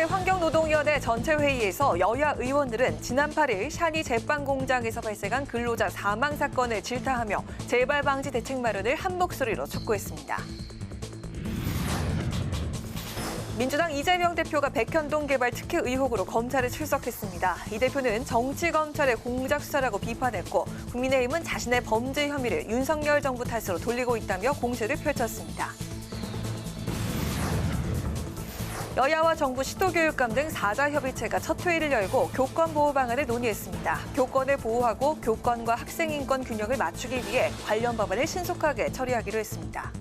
국회 환경노동위원회 전체 회의에서 여야 의원들은 지난 8일 샤니 제빵 공장에서 발생한 근로자 사망 사건을 질타하며 재발 방지 대책 마련을 한 목소리로 촉구했습니다. 민주당 이재명 대표가 백현동 개발 특혜 의혹으로 검찰에 출석했습니다. 이 대표는 정치검찰의 공작 수사라고 비판했고 국민의힘은 자신의 범죄 혐의를 윤석열 정부 탓으로 돌리고 있다며 공세를 펼쳤습니다. 여야와 정부, 시도교육감 등 4자 협의체가 첫 회의를 열고 교권 보호 방안을 논의했습니다. 교권을 보호하고 교권과 학생 인권 균형을 맞추기 위해 관련 법안을 신속하게 처리하기로 했습니다.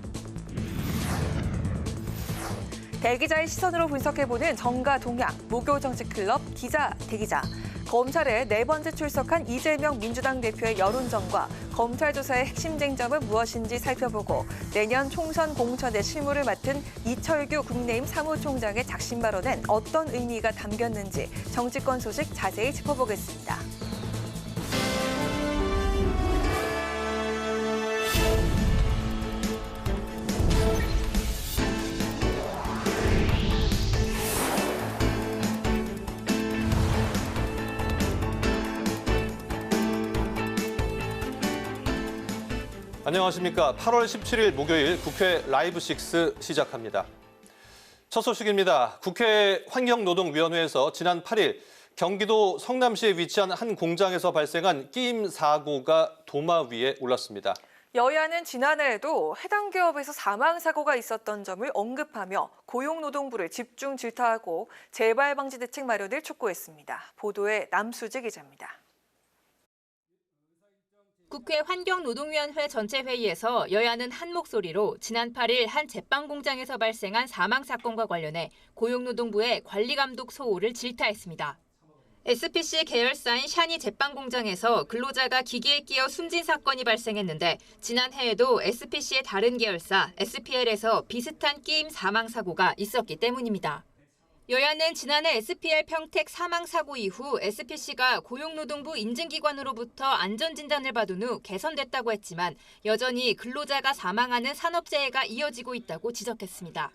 대기자의 시선으로 분석해보는 정가 동향, 무교 정치 클럽 기자 대기자. 검찰에 4번째 출석한 이재명 민주당 대표의 여론전과 검찰 조사의 핵심 쟁점은 무엇인지 살펴보고 내년 총선 공천의 실무를 맡은 이철규 국민의힘 사무총장의 작심 발언엔 어떤 의미가 담겼는지 정치권 소식 자세히 짚어보겠습니다. 안녕하십니까. 8월 17일 목요일 국회 라이브 6 시작합니다. 첫 소식입니다. 국회 환경노동위원회에서 지난 8일 경기도 성남시에 위치한 한 공장에서 발생한 끼임 사고가 도마 위에 올랐습니다. 여야는 지난해에도 해당 기업에서 사망 사고가 있었던 점을 언급하며 고용노동부를 집중 질타하고 재발 방지 대책 마련을 촉구했습니다. 보도에 남수지 기자입니다. 국회 환경노동위원회 전체 회의에서 여야는 한 목소리로 지난 8일 한 제빵 공장에서 발생한 사망 사건과 관련해 고용노동부의 관리감독 소홀을 질타했습니다. SPC 계열사인 샤니 제빵 공장에서 근로자가 기계에 끼어 숨진 사건이 발생했는데 지난해에도 SPC의 다른 계열사 SPL에서 비슷한 끼임 사망 사고가 있었기 때문입니다. 여야는 지난해 SPL 평택 사망 사고 이후 SPC가 고용노동부 인증기관으로부터 안전진단을 받은 후 개선됐다고 했지만 여전히 근로자가 사망하는 산업재해가 이어지고 있다고 지적했습니다.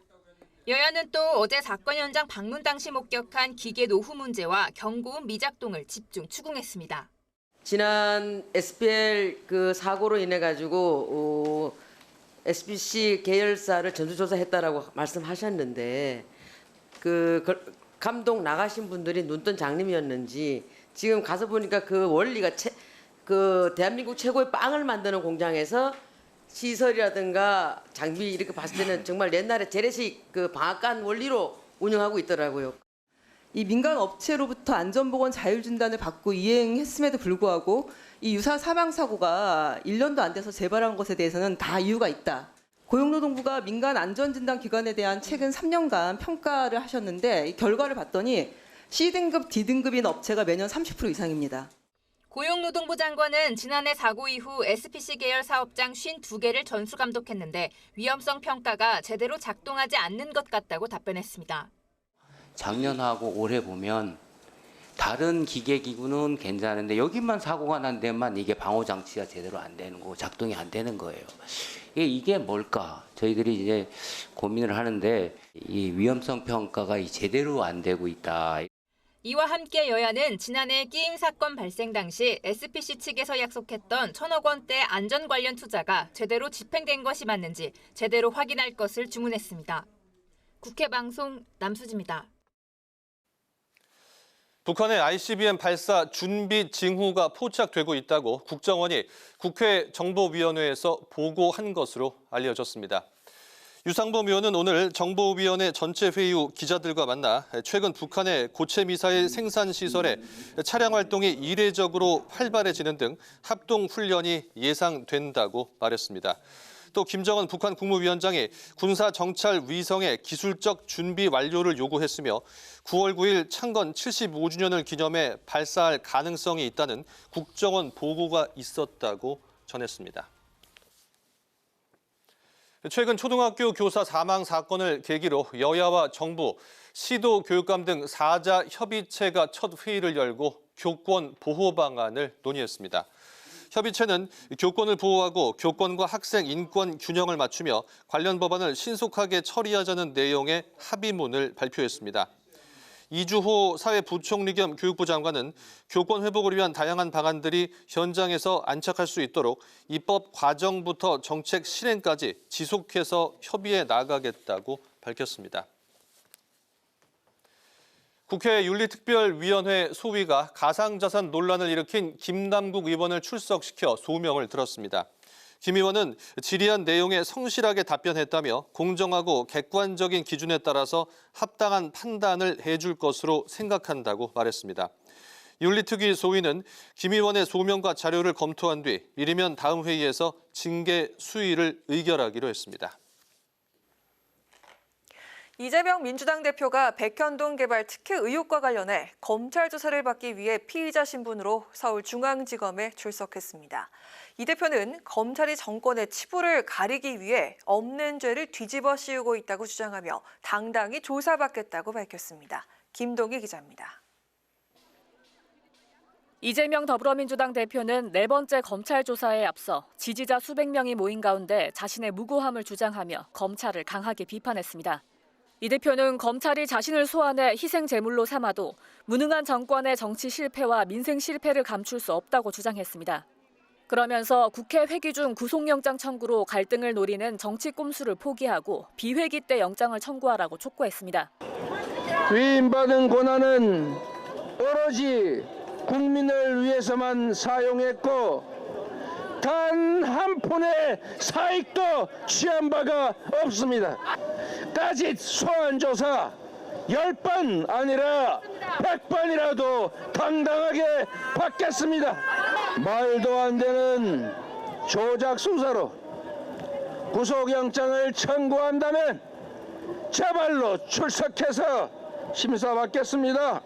여야는 또 어제 사건 현장 방문 당시 목격한 기계 노후 문제와 경고음 미작동을 집중 추궁했습니다. 지난 SPL 사고로 인해 가지고 SPC 계열사를 전수조사했다라고 말씀하셨는데 감독 나가신 분들이 눈뜬 장님이었는지 지금 가서 보니까 그 원리가 대한민국 최고의 빵을 만드는 공장에서 시설이라든가 장비 이렇게 봤을 때는 정말 옛날에 재래식 방앗간 원리로 운영하고 있더라고요. 이 민간 업체로부터 안전보건 자율진단을 받고 이행했음에도 불구하고 이 유사 사망 사고가 1년도 안 돼서 재발한 것에 대해서는 다 이유가 있다. 고용노동부가 민간 안전진단 기관에 대한 최근 3년간 평가를 하셨는데 이 결과를 봤더니 C등급, D등급인 업체가 매년 30% 이상입니다. 고용노동부 장관은 지난해 사고 이후 SPC 계열 사업장 52개를 전수감독했는데 위험성 평가가 제대로 작동하지 않는 것 같다고 답변했습니다. 작년하고 올해 보면 다른 기계기구는 괜찮은데 여기만 사고가 난 데만 이게 방호장치가 제대로 안 되는 거고 작동이 안 되는 거예요. 이게 뭘까? 저희들이 이제 고민을 하는데 이 위험성 평가가 제대로 안 되고 있다. 이와 함께 여야는 지난해 끼임 사건 발생 당시 SPC 측에서 약속했던 1,000억 원대 안전 관련 투자가 제대로 집행된 것이 맞는지 제대로 확인할 것을 주문했습니다. 국회 방송 남수지입니다. 북한의 ICBM 발사 준비 징후가 포착되고 있다고 국정원이 국회 정보위원회에서 보고한 것으로 알려졌습니다. 유상범 의원은 오늘 정보위원회 전체 회의 후 기자들과 만나 최근 북한의 고체 미사일 생산 시설에 차량 활동이 이례적으로 활발해지는 등 합동 훈련이 예상된다고 말했습니다. 또 김정은 북한 국무위원장이 군사 정찰 위성의 기술적 준비 완료를 요구했으며 9월 9일 창건 75주년을 기념해 발사할 가능성이 있다는 국정원 보고가 있었다고 전했습니다. 최근 초등학교 교사 사망 사건을 계기로 여야와 정부, 시도 교육감 등 4자 협의체가 첫 회의를 열고 교권 보호 방안을 논의했습니다. 협의체는 교권을 보호하고 교권과 학생 인권 균형을 맞추며 관련 법안을 신속하게 처리하자는 내용의 합의문을 발표했습니다. 이주호 사회부총리 겸 교육부 장관은 교권 회복을 위한 다양한 방안들이 현장에서 안착할 수 있도록 입법 과정부터 정책 실행까지 지속해서 협의해 나가겠다고 밝혔습니다. 국회 윤리특별위원회 소위가 가상자산 논란을 일으킨 김남국 의원을 출석시켜 소명을 들었습니다. 김 의원은 질의한 내용에 성실하게 답변했다며 공정하고 객관적인 기준에 따라서 합당한 판단을 해줄 것으로 생각한다고 말했습니다. 윤리특위 소위는 김 의원의 소명과 자료를 검토한 뒤 이르면 다음 회의에서 징계 수위를 의결하기로 했습니다. 이재명 민주당 대표가 백현동 개발 특혜 의혹과 관련해 검찰 조사를 받기 위해 피의자 신분으로 서울중앙지검에 출석했습니다. 이 대표는 검찰이 정권의 치부를 가리기 위해 없는 죄를 뒤집어 씌우고 있다고 주장하며 당당히 조사받겠다고 밝혔습니다. 김동희 기자입니다. 이재명 더불어민주당 대표는 네 번째 검찰 조사에 앞서 지지자 수백 명이 모인 가운데 자신의 무고함을 주장하며 검찰을 강하게 비판했습니다. 이 대표는 검찰이 자신을 소환해 희생 제물로 삼아도 무능한 정권의 정치 실패와 민생 실패를 감출 수 없다고 주장했습니다. 그러면서 국회 회기 중 구속영장 청구로 갈등을 노리는 정치 꼼수를 포기하고 비회기 때 영장을 청구하라고 촉구했습니다. 위임받은 권한은 오로지 국민을 위해서만 사용했고 단 한 푼의 사익도 취한 바가 없습니다. 따짓 소환조사 10번 아니라 100번이라도 당당하게 받겠습니다. 말도 안 되는 조작 수사로 구속영장을 청구한다면 제발로 출석해서 심사받겠습니다.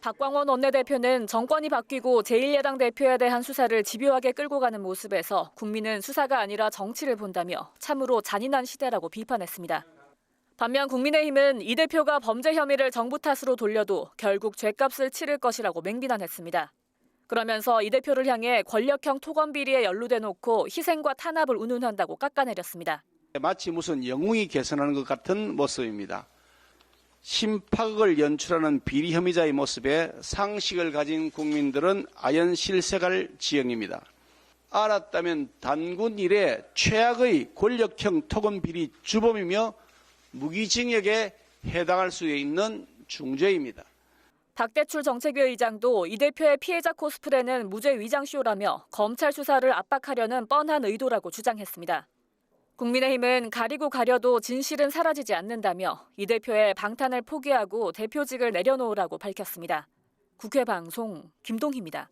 박광원 원내대표는 정권이 바뀌고 제1야당 대표에 대한 수사를 집요하게 끌고 가는 모습에서 국민은 수사가 아니라 정치를 본다며 참으로 잔인한 시대라고 비판했습니다. 반면 국민의힘은 이 대표가 범죄 혐의를 정부 탓으로 돌려도 결국 죗값을 치를 것이라고 맹비난했습니다. 그러면서 이 대표를 향해 권력형 토건 비리에 연루돼 놓고 희생과 탄압을 운운한다고 깎아내렸습니다. 마치 무슨 영웅이 개선하는 것 같은 모습입니다. 심파극을 연출하는 비리 혐의자의 모습에 상식을 가진 국민들은 아연 실색할 지경입니다. 알았다면 단군 이래 최악의 권력형 토건 비리 주범이며 무기징역에 해당할 수 있는 중죄입니다. 박대출 정책위 의장도 이 대표의 피해자 코스프레는 무죄 위장쇼라며 검찰 수사를 압박하려는 뻔한 의도라고 주장했습니다. 국민의힘은 가리고 가려도 진실은 사라지지 않는다며 이 대표의 방탄을 포기하고 대표직을 내려놓으라고 밝혔습니다. 국회 방송 김동희입니다.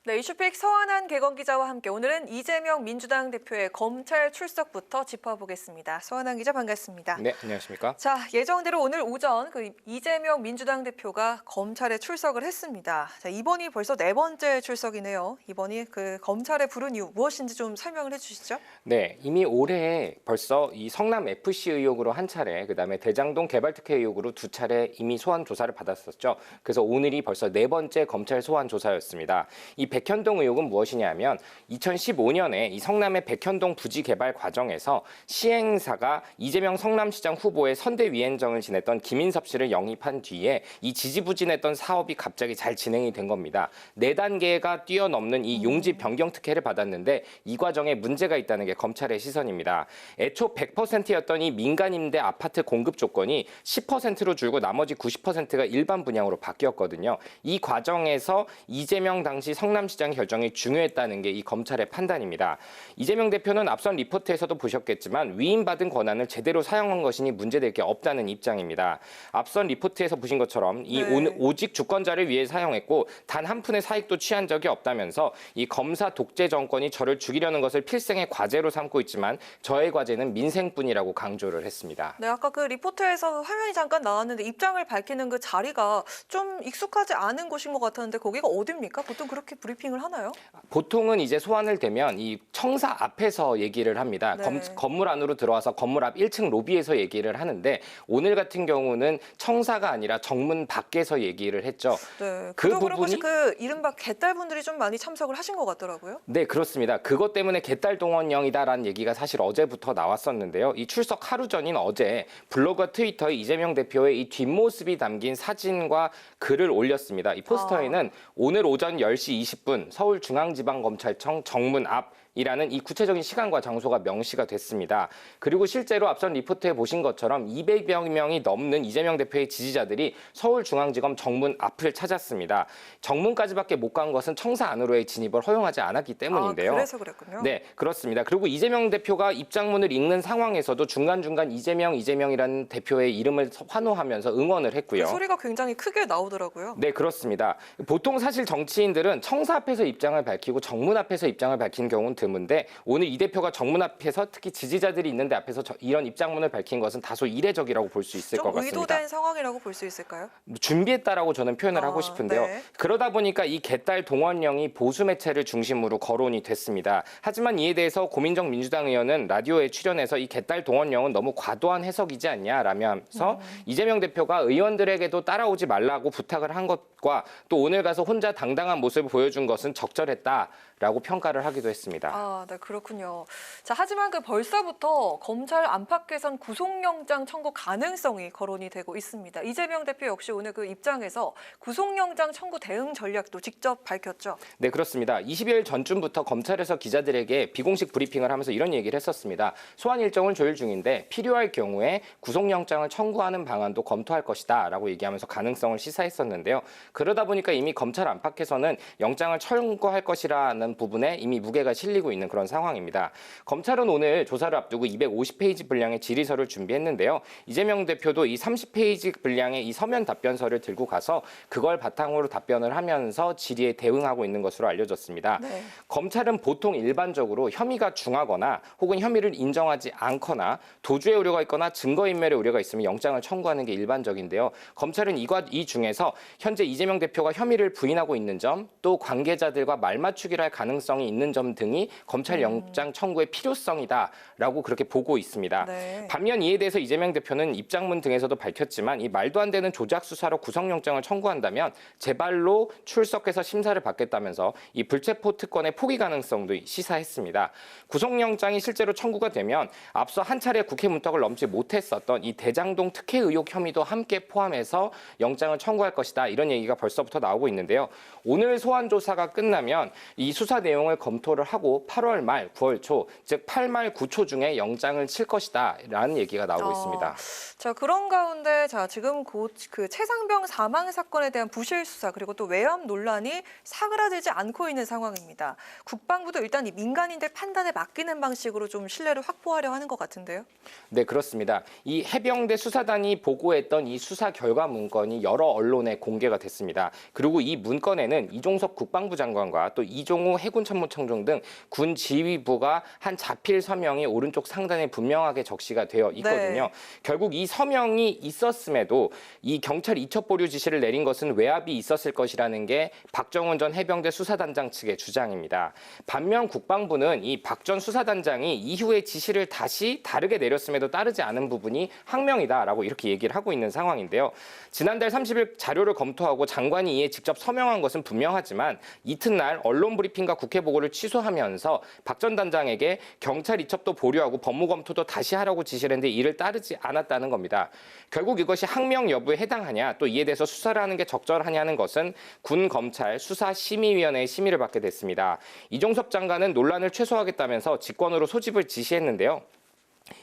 네, 이슈픽 서한한 개건 기자와 함께 오늘은 이재명 민주당 대표의 검찰 출석부터 짚어보겠습니다. 서한한 기자 반갑습니다. 네, 안녕하십니까? 자, 예정대로 오늘 오전 이재명 민주당 대표가 검찰에 출석을 했습니다. 자, 이번이 벌써 네 번째 출석이네요. 이번이 검찰에 부른 이유 무엇인지 좀 설명을 해주시죠. 네, 이미 올해 벌써 이 성남 FC 의혹으로 한 차례, 그다음에 대장동 개발특혜 의혹으로 두 차례 이미 소환 조사를 받았었죠. 그래서 오늘이 벌써 네 번째 검찰 소환 조사였습니다. 이 백현동 의혹은 무엇이냐면 2015년에 이 성남의 백현동 부지 개발 과정에서 시행사가 이재명 성남시장 후보의 선대위원장을 지냈던 김인섭 씨를 영입한 뒤에 이 지지부진했던 사업이 갑자기 잘 진행이 된 겁니다. 4단계가 뛰어넘는 이 용지 변경 특혜를 받았는데 이 과정에 문제가 있다는 게 검찰의 시선입니다. 애초 100%였던 이 민간 임대 아파트 공급 조건이 10%로 줄고 나머지 90%가 일반 분양으로 바뀌었거든요. 이 과정에서 이재명 당시 성남시장 결정이 중요했다는 게 이 검찰의 판단입니다. 이재명 대표는 앞선 리포트에서도 보셨겠지만 위임받은 권한을 제대로 사용한 것이니 문제될 게 없다는 입장입니다. 앞선 리포트에서 보신 것처럼 이 오직 주권자를 위해 사용했고 단 한 푼의 사익도 취한 적이 없다면서 이 검사 독재 정권이 저를 죽이려는 것을 필생의 과제로 삼고 있지만 저의 과제는 민생뿐이라고 강조를 했습니다. 네, 아까 그 리포트에서 화면이 잠깐 나왔는데 입장을 밝히는 그 자리가 좀 익숙하지 않은 곳인 것 같았는데 거기가 어디입니까? 보통 그렇게 브리핑 브리핑을 하나요? 보통은 이제 소환을 되면 이 청사 앞에서 얘기를 합니다. 네. 건물 안으로 들어와서 건물 앞 1층 로비에서 얘기를 하는데 오늘 같은 경우는 청사가 아니라 정문 밖에서 얘기를 했죠. 네. 그 그도 그렇고 부분이 그 이른바 개딸분들이 좀 많이 참석을 하신 것 같더라고요. 네, 그렇습니다. 그것 때문에 개딸 동원령이다라는 얘기가 사실 어제부터 나왔었는데요. 이 출석 하루 전인 어제 블로그와 트위터에 이재명 대표의 이 뒷모습이 담긴 사진과 글을 올렸습니다. 이 포스터에는 오늘 오전 10시 20분 서울중앙지방검찰청 정문 앞이라는 이 구체적인 시간과 장소가 명시가 됐습니다. 그리고 실제로 앞선 리포트에 보신 것처럼 200여 명이 넘는 이재명 대표의 지지자들이 서울중앙지검 정문 앞을 찾았습니다. 정문까지밖에 못 간 것은 청사 안으로의 진입을 허용하지 않았기 때문인데요. 그래서 그랬군요. 네, 그렇습니다. 그리고 이재명 대표가 입장문을 읽는 상황에서도 중간중간 이재명이라는 대표의 이름을 환호하면서 응원을 했고요. 그 소리가 굉장히 크게 나오더라고요. 네, 그렇습니다. 보통 사실 정치인들은 청사 앞에서 입장을 밝히고 정문 앞에서 입장을 밝히는 경우는 드문데 오늘 이 대표가 정문 앞에서 특히 지지자들이 있는데 앞에서 이런 입장문을 밝힌 것은 다소 이례적이라고 볼 수 있을 것 좀 같습니다. 의도된 상황이라고 볼 수 있을까요? 준비했다라고 저는 표현을 하고 싶은데요. 네. 그러다 보니까 이 개딸 동원령이 보수 매체를 중심으로 거론이 됐습니다. 하지만 이에 대해서 고민정 민주당 의원은 라디오에 출연해서 이 개딸 동원령은 너무 과도한 해석이지 않냐라면서 이재명 대표가 의원들에게도 따라오지 말라고 부탁을 한 것과 또 오늘 가서 혼자 당당한 모습을 보여준 것은 적절했다라고 평가를 하기도 했습니다. 네, 그렇군요. 자, 하지만 그 벌써부터 검찰 안팎에선 구속영장 청구 가능성이 거론이 되고 있습니다. 이재명 대표 역시 오늘 그 입장에서 구속영장 청구 대응 전략도 직접 밝혔죠. 네, 그렇습니다. 20일 전쯤부터 검찰에서 기자들에게 비공식 브리핑을 하면서 이런 얘기를 했었습니다. 소환 일정을 조율 중인데 필요할 경우에 구속영장을 청구하는 방안도 검토할 것이다 라고 얘기하면서 가능성을 시사했었는데요. 그러다 보니까 이미 검찰 안팎에서는 영장을 청구할 것이라는 부분에 이미 무게가 실리고 있는 그런 상황입니다. 검찰은 오늘 조사를 앞두고 250페이지 분량의 질의서를 준비했는데요. 이재명 대표도 이 30페이지 분량의 이 서면 답변서를 들고 가서 그걸 바탕으로 답변을 하면서 질의에 대응하고 있는 것으로 알려졌습니다. 네. 검찰은 보통 일반적으로 혐의가 중하거나 혹은 혐의를 인정하지 않거나 도주의 우려가 있거나 증거인멸의 우려가 있으면 영장을 청구하는 게 일반적인데요. 검찰은 이 중에서 현재 이재명 대표가 혐의를 부인하고 있는 점, 또 관계자들과 말맞추기를 할 가능성이 있는 점 등이 검찰 영장 청구의 필요성이다라고 그렇게 보고 있습니다. 네. 반면 이에 대해서 이재명 대표는 입장문 등에서도 밝혔지만 이 말도 안 되는 조작 수사로 구속영장을 청구한다면 제발로 출석해서 심사를 받겠다면서 이 불체포 특권의 포기 가능성도 시사했습니다. 구속영장이 실제로 청구가 되면 앞서 한 차례 국회 문턱을 넘지 못했었던 이 대장동 특혜 의혹 혐의도 함께 포함해서 영장을 청구할 것이다. 이런 얘기가 벌써부터 나오고 있는데요. 오늘 소환 조사가 끝나면 이 수사 내용을 검토를 하고 8월 말, 9월 초, 즉 8말 9초 중에 영장을 칠 것이다라는 얘기가 나오고 있습니다. 자, 그런 가운데 지금 곧 그 최상병 사망 사건에 대한 부실 수사 그리고 또 외압 논란이 사그라들지 않고 있는 상황입니다. 국방부도 일단 이 민간인들 판단에 맡기는 방식으로 좀 신뢰를 확보하려 하는 것 같은데요. 네, 그렇습니다. 이 해병대 수사단이 보고했던 이 수사 결과 문건이 여러 언론에 공개가 됐습니다. 그리고 이 문건에는 이종석 국방부 장관과 또 이종우 해군참모총장 등 군 지휘부가 한 자필 서명이 오른쪽 상단에 분명하게 적시가 되어 있거든요. 네. 결국 이 서명이 있었음에도 이 경찰 이첩 보류 지시를 내린 것은 외압이 있었을 것이라는 게 박정훈 전 해병대 수사단장 측의 주장입니다. 반면 국방부는 이 박 전 수사단장이 이후에 지시를 다시 다르게 내렸음에도 따르지 않은 부분이 항명이다라고 이렇게 얘기를 하고 있는 상황인데요. 지난달 30일 자료를 검토하고 장관이 이에 직접 서명한 것은 분명하지만 이튿날 언론 브리핑과 국회 보고를 취소하면서 박 전 단장에게 경찰 이첩도 보류하고 법무 검토도 다시 하라고 지시를 했는데 이를 따르지 않았다는 겁니다. 결국 이것이 항명 여부에 해당하냐 또 이에 대해서 수사를 하는 게 적절하냐는 것은 군 검찰 수사심의위원회의 심의를 받게 됐습니다. 이종섭 장관은 논란을 최소화하겠다면서 직권으로 소집을 지시했는데요.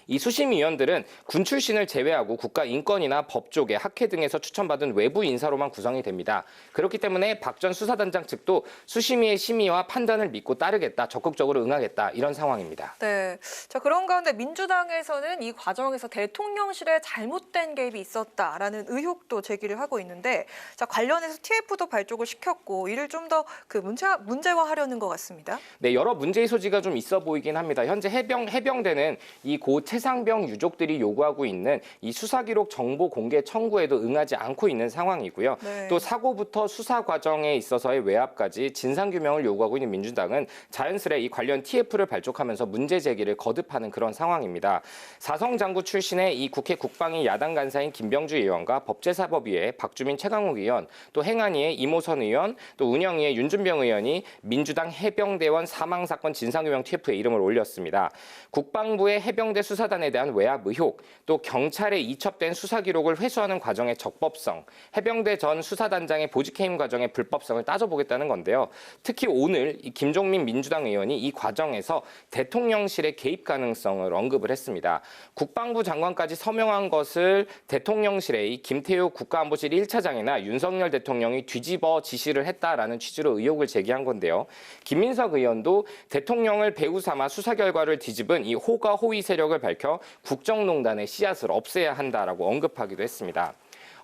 이 수심위원들은 군 출신을 제외하고 국가인권이나 법조계, 학회 등에서 추천받은 외부 인사로만 구성이 됩니다. 그렇기 때문에 박 전 수사단장 측도 수심위의 심의와 판단을 믿고 따르겠다, 적극적으로 응하겠다 이런 상황입니다. 네. 자, 그런 가운데 민주당에서는 이 과정에서 대통령실에 잘못된 개입이 있었다라는 의혹도 제기를 하고 있는데 자, 관련해서 TF도 발족을 시켰고 이를 좀 더 그 문제화하려는 것 같습니다. 네, 여러 문제의 소지가 좀 있어 보이긴 합니다. 현재 해병대는 이 고 고 최상병 유족들이 요구하고 있는 이 수사 기록 정보 공개 청구에도 응하지 않고 있는 상황이고요. 네. 또 사고부터 수사 과정에 있어서의 외압까지 진상 규명을 요구하고 있는 민주당은 자연스레 이 관련 TF를 발족하면서 문제 제기를 거듭하는 그런 상황입니다. 사성장구 출신의 이 국회 국방위 야당 간사인 김병주 의원과 법제사법위의 박주민 최강욱 의원, 또 행안위의 이모선 의원, 또 운영위의 윤준병 의원이 민주당 해병대원 사망사건 진상규명 TF에 이름을 올렸습니다. 국방부의 해병대 수사단에 대한 외압 의혹, 또 경찰에 이첩된 수사 기록을 회수하는 과정의 적법성, 해병대 전 수사단장의 보직해임 과정의 불법성을 따져보겠다는 건데요. 특히 오늘 이 김종민 민주당 의원이 이 과정에서 대통령실의 개입 가능성을 언급을 했습니다. 국방부 장관까지 서명한 것을 대통령실의 이 김태우 국가안보실 1차장이나 윤석열 대통령이 뒤집어 지시를 했다라는 취지로 의혹을 제기한 건데요. 김민석 의원도 대통령을 배후 삼아 수사 결과를 뒤집은 이 호가 호위 세력을 밝혀 국정농단의 씨앗을 없애야 한다라고 언급하기도 했습니다.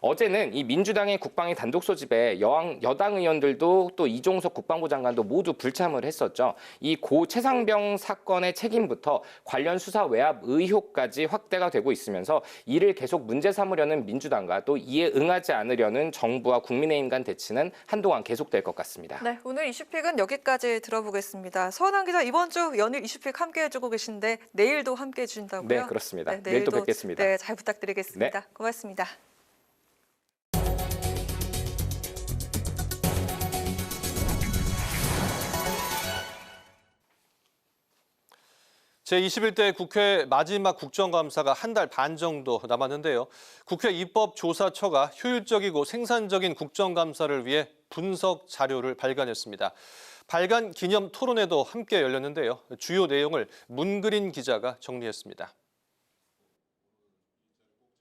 어제는 이 민주당의 국방위 단독 소집에 여당 의원들도 또 이종석 국방부 장관도 모두 불참을 했었죠. 이 고 최상병 사건의 책임부터 관련 수사 외압 의혹까지 확대가 되고 있으면서 이를 계속 문제 삼으려는 민주당과 또 이에 응하지 않으려는 정부와 국민의힘 간 대치는 한동안 계속될 것 같습니다. 네, 오늘 이슈픽은 여기까지 들어보겠습니다. 서은한 기자, 이번 주 연일 이슈픽 함께 해주고 계신데 내일도 함께 해주신다고요? 네, 그렇습니다. 내일 또 뵙겠습니다. 네, 잘 부탁드리겠습니다. 네. 고맙습니다. 제21대 국회 마지막 국정감사가 한 달 반 정도 남았는데요. 국회 입법조사처가 효율적이고 생산적인 국정감사를 위해 분석 자료를 발간했습니다. 발간 기념 토론회도 함께 열렸는데요. 주요 내용을 문그린 기자가 정리했습니다.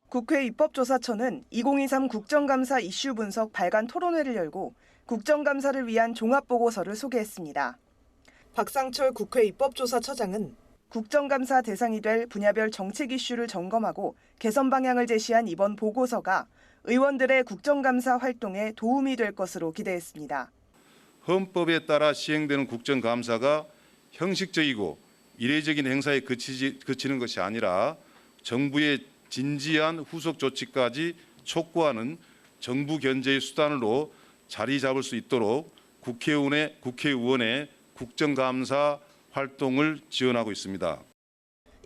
국회 입법조사처는 2023 국정감사 이슈 분석 발간 토론회를 열고 국정감사를 위한 종합보고서를 소개했습니다. 박상철 국회 입법조사처장은 국정감사 대상이 될 분야별 정책 이슈를 점검하고 개선 방향을 제시한 이번 보고서가 의원들의 국정감사 활동에 도움이 될 것으로 기대했습니다. 헌법에 따라 시행되는 국정감사가 형식적이고 이례적인 행사에 그치는 것이 아니라 정부의 진지한 후속 조치까지 촉구하는 정부 견제의 수단으로 자리 잡을 수 있도록 국회의원의 국정감사 활동을 지원하고 있습니다.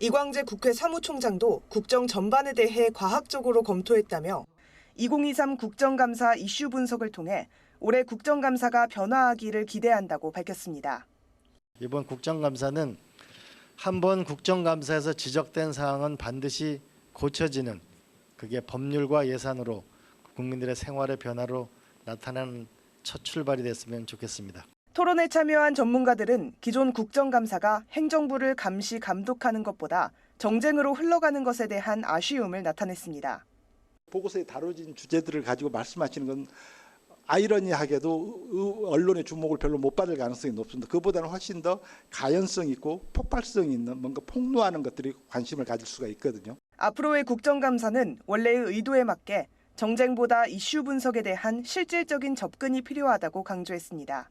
이광재 국회 사무총장도 국정 전반에 대해 과학적으로 검토했다며 2023 국정감사 이슈 분석을 통해 올해 국정감사가 변화하기를 기대한다고 밝혔습니다. 이번 국정감사는 한번 국정감사에서 지적된 사항은 반드시 고쳐지는, 그게 법률과 예산으로 국민들의 생활의 변화로 나타나는 첫 출발이 됐으면 좋겠습니다. 토론에 참여한 전문가들은 기존 국정감사가 행정부를 감시 감독하는 것보다 정쟁으로 흘러가는 것에 대한 아쉬움을 나타냈습니다. 보고서에 다뤄진 주제들을 가지고 말씀하시는 건 아이러니하게도 언론의 주목을 별로 못 받을 가능성이 높습니다. 그보다는 훨씬 더 가연성 있고 폭발성 있는 뭔가 폭로하는 것들이 관심을 가질 수가 있거든요. 앞으로의 국정감사는 원래의 의도에 맞게 정쟁보다 이슈 분석에 대한 실질적인 접근이 필요하다고 강조했습니다.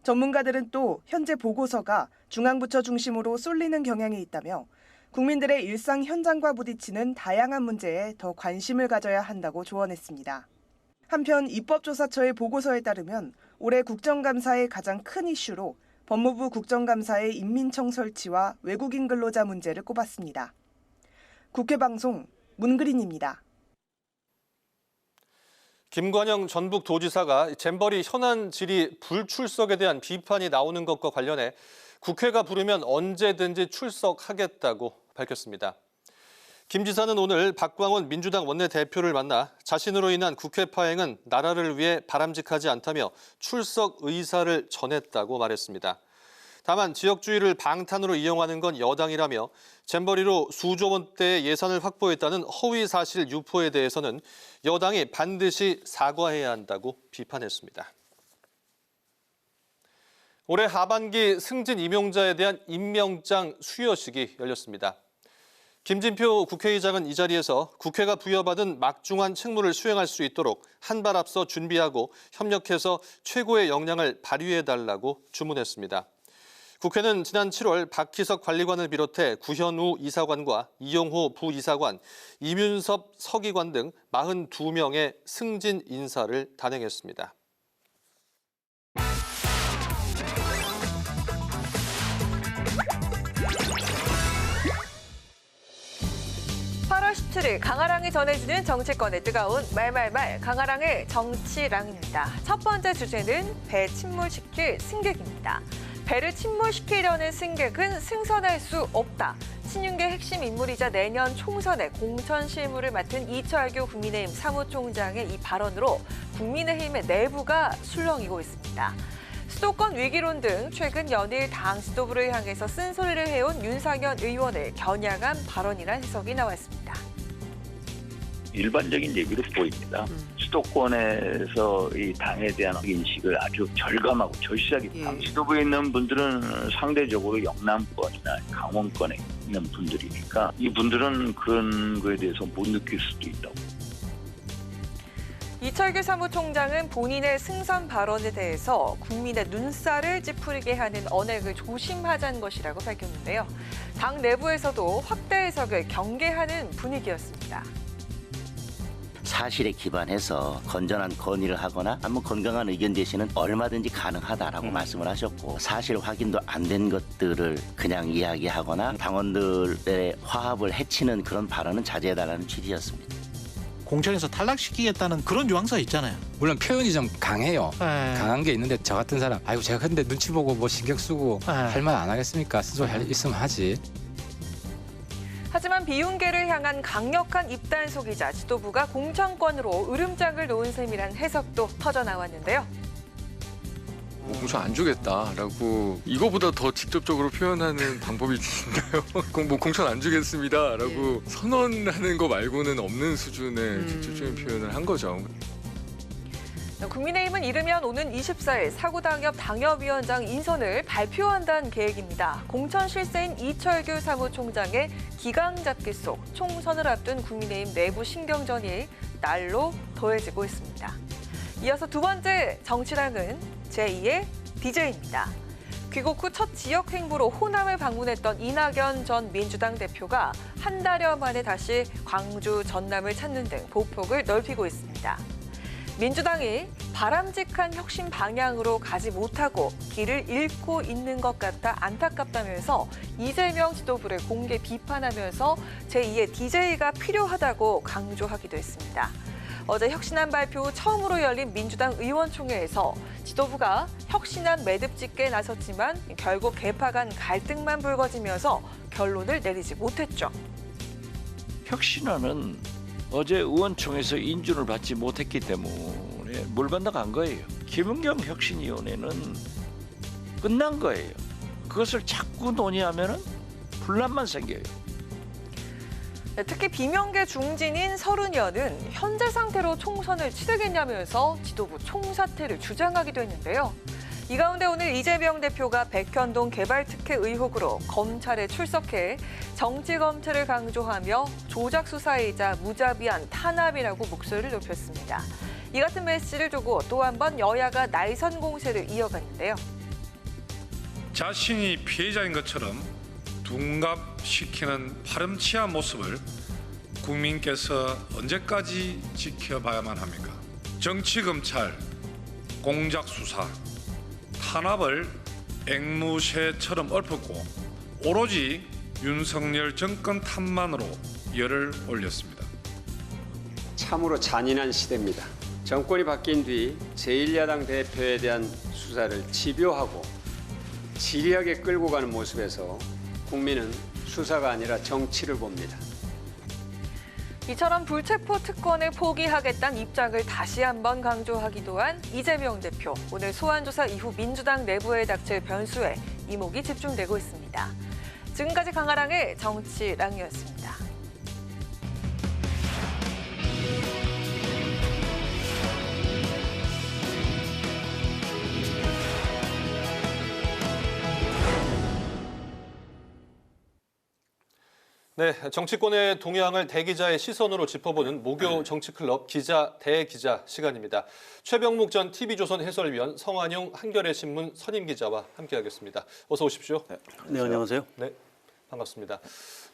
전문가들은 또 현재 보고서가 중앙부처 중심으로 쏠리는 경향이 있다며 국민들의 일상 현장과 부딪히는 다양한 문제에 더 관심을 가져야 한다고 조언했습니다. 한편 입법조사처의 보고서에 따르면 올해 국정감사의 가장 큰 이슈로 법무부 국정감사의 인민청 설치와 외국인 근로자 문제를 꼽았습니다. 국회방송 문그린입니다. 김관영 전북도지사가 잼버리 현안 질의 불출석에 대한 비판이 나오는 것과 관련해 국회가 부르면 언제든지 출석하겠다고 밝혔습니다. 김 지사는 오늘 박광원 민주당 원내대표를 만나 자신으로 인한 국회 파행은 나라를 위해 바람직하지 않다며 출석 의사를 전했다고 말했습니다. 다만 지역주의를 방탄으로 이용하는 건 여당이라며 잼버리로 수조 원대의 예산을 확보했다는 허위 사실 유포에 대해서는 여당이 반드시 사과해야 한다고 비판했습니다. 올해 하반기 승진 임용자에 대한 임명장 수여식이 열렸습니다. 김진표 국회의장은 이 자리에서 국회가 부여받은 막중한 책무를 수행할 수 있도록 한 발 앞서 준비하고 협력해서 최고의 역량을 발휘해달라고 주문했습니다. 국회는 지난 7월 박희석 관리관을 비롯해 구현우 이사관과 이용호 부이사관, 이윤섭 서기관 등 42명의 승진 인사를 단행했습니다. 8월 17일 강아랑이 전해주는 정치권의 뜨거운 말말말 강아랑의 정치랑입니다. 첫 번째 주제는 배 침몰시킬 승객입니다. 배를 침몰시키려는 승객은 승선할 수 없다. 친윤계 핵심 인물이자 내년 총선의 공천 실무를 맡은 이철규 국민의힘 사무총장의 이 발언으로 국민의힘의 내부가 술렁이고 있습니다. 수도권 위기론 등 최근 연일 당 지도부를 향해서 쓴소리를 해온 윤상현 의원을 겨냥한 발언이란 해석이 나왔습니다. 일반적인 얘기로 보입니다. 수도권에서 이 당에 대한 인식을 아주 절감하고 절실하게 당 지도부에 있는 분들은 상대적으로 영남권이나 강원권에 있는 분들이니까 이분들은 그런 거에 대해서 못 느낄 수도 있다고. 이철규 사무총장은 본인의 승선 발언에 대해서 국민의 눈살을 찌푸리게 하는 언행을 조심하자는 것이라고 밝혔는데요. 당 내부에서도 확대 해석을 경계하는 분위기였습니다. 사실에 기반해서 건전한 건의를 하거나 한번 건강한 의견 제시는 얼마든지 가능하다라고 말씀을 하셨고, 사실 확인도 안 된 것들을 그냥 이야기하거나 당원들의 화합을 해치는 그런 발언은 자제해달라는 취지였습니다. 공천에서 탈락시키겠다는 그런 뉘앙스가 있잖아요. 물론 표현이 좀 강해요. 강한 게 있는데 저 같은 사람, 아이고 제가 근데 눈치 보고 뭐 신경 쓰고 할 말 안 하겠습니까? 쓴소리 할 있으면 하지. 하지만 비윤계를 향한 강력한 입단 속이자 지도부가 공천권으로 으름장을 놓은 셈이란 해석도 터져나왔는데요. 공천 안 주겠다라고 이거보다 더 직접적으로 표현하는 방법이 있나요? 뭐 공천 안 주겠습니다라고 선언하는 거 말고는 없는 수준의 직접적인 표현을 한 거죠. 국민의힘은 이르면 오는 24일 사구당협 당협위원장 인선을 발표한다는 계획입니다. 공천 실세인 이철규 사무총장의 기강잡기 속 총선을 앞둔 국민의힘 내부 신경전이 날로 더해지고 있습니다. 이어서 두 번째 정치랑은 제2의 DJ입니다. 귀국 후 첫 지역 행보로 호남을 방문했던 이낙연 전 민주당 대표가 한 달여 만에 다시 광주, 전남을 찾는 등 보폭을 넓히고 있습니다. 민주당이 바람직한 혁신 방향으로 가지 못하고 길을 잃고 있는 것 같아 안타깝다면서 이재명 지도부를 공개 비판하면서 제2의 DJ가 필요하다고 강조하기도 했습니다. 어제 혁신안 발표 후 처음으로 열린 민주당 의원총회에서 지도부가 혁신안 매듭 짓게 나섰지만 결국 개파 간 갈등만 불거지면서 결론을 내리지 못했죠. 혁신안은 어제 의원총회에서 인준을 받지 못했기 때문에 물 건너간 거예요. 김은경 혁신위원회는 끝난 거예요. 그것을 자꾸 논의하면 분란만 생겨요. 특히 비명계 중진인 서른여는 현재 상태로 총선을 치르겠냐면서 지도부 총사퇴를 주장하기도 했는데요. 이 가운데 오늘 이재명 대표가 백현동 개발특혜 의혹으로 검찰에 출석해 정치검찰을 강조하며 조작 수사이자 무자비한 탄압이라고 목소리를 높였습니다. 이 같은 메시지를 두고 또 한 번 여야가 날선 공세를 이어갔는데요. 자신이 피해자인 것처럼 둔갑시키는 파렴치한 모습을 국민께서 언제까지 지켜봐야만 합니까? 정치검찰, 공작수사, 탄압을 앵무새처럼 엎었고 오로지 윤석열 정권 탓만으로 열을 올렸습니다. 참으로 잔인한 시대입니다. 정권이 바뀐 뒤 제1야당 대표에 대한 수사를 집요하고 지리하게 끌고 가는 모습에서 국민은 수사가 아니라 정치를 봅니다. 이처럼 불체포 특권을 포기하겠다는 입장을 다시 한번 강조하기도 한 이재명 대표. 오늘 소환조사 이후 민주당 내부에 닥칠 변수에 이목이 집중되고 있습니다. 지금까지 강아랑의 정치랑이었습니다. 네, 정치권의 동향을 대기자의 시선으로 짚어보는 목요 정치클럽 기자 대기자 시간입니다. 최병묵 전 TV조선 해설위원, 성한용 한겨레 신문 선임 기자와 함께하겠습니다. 어서 오십시오. 네, 안녕하세요. 네, 반갑습니다.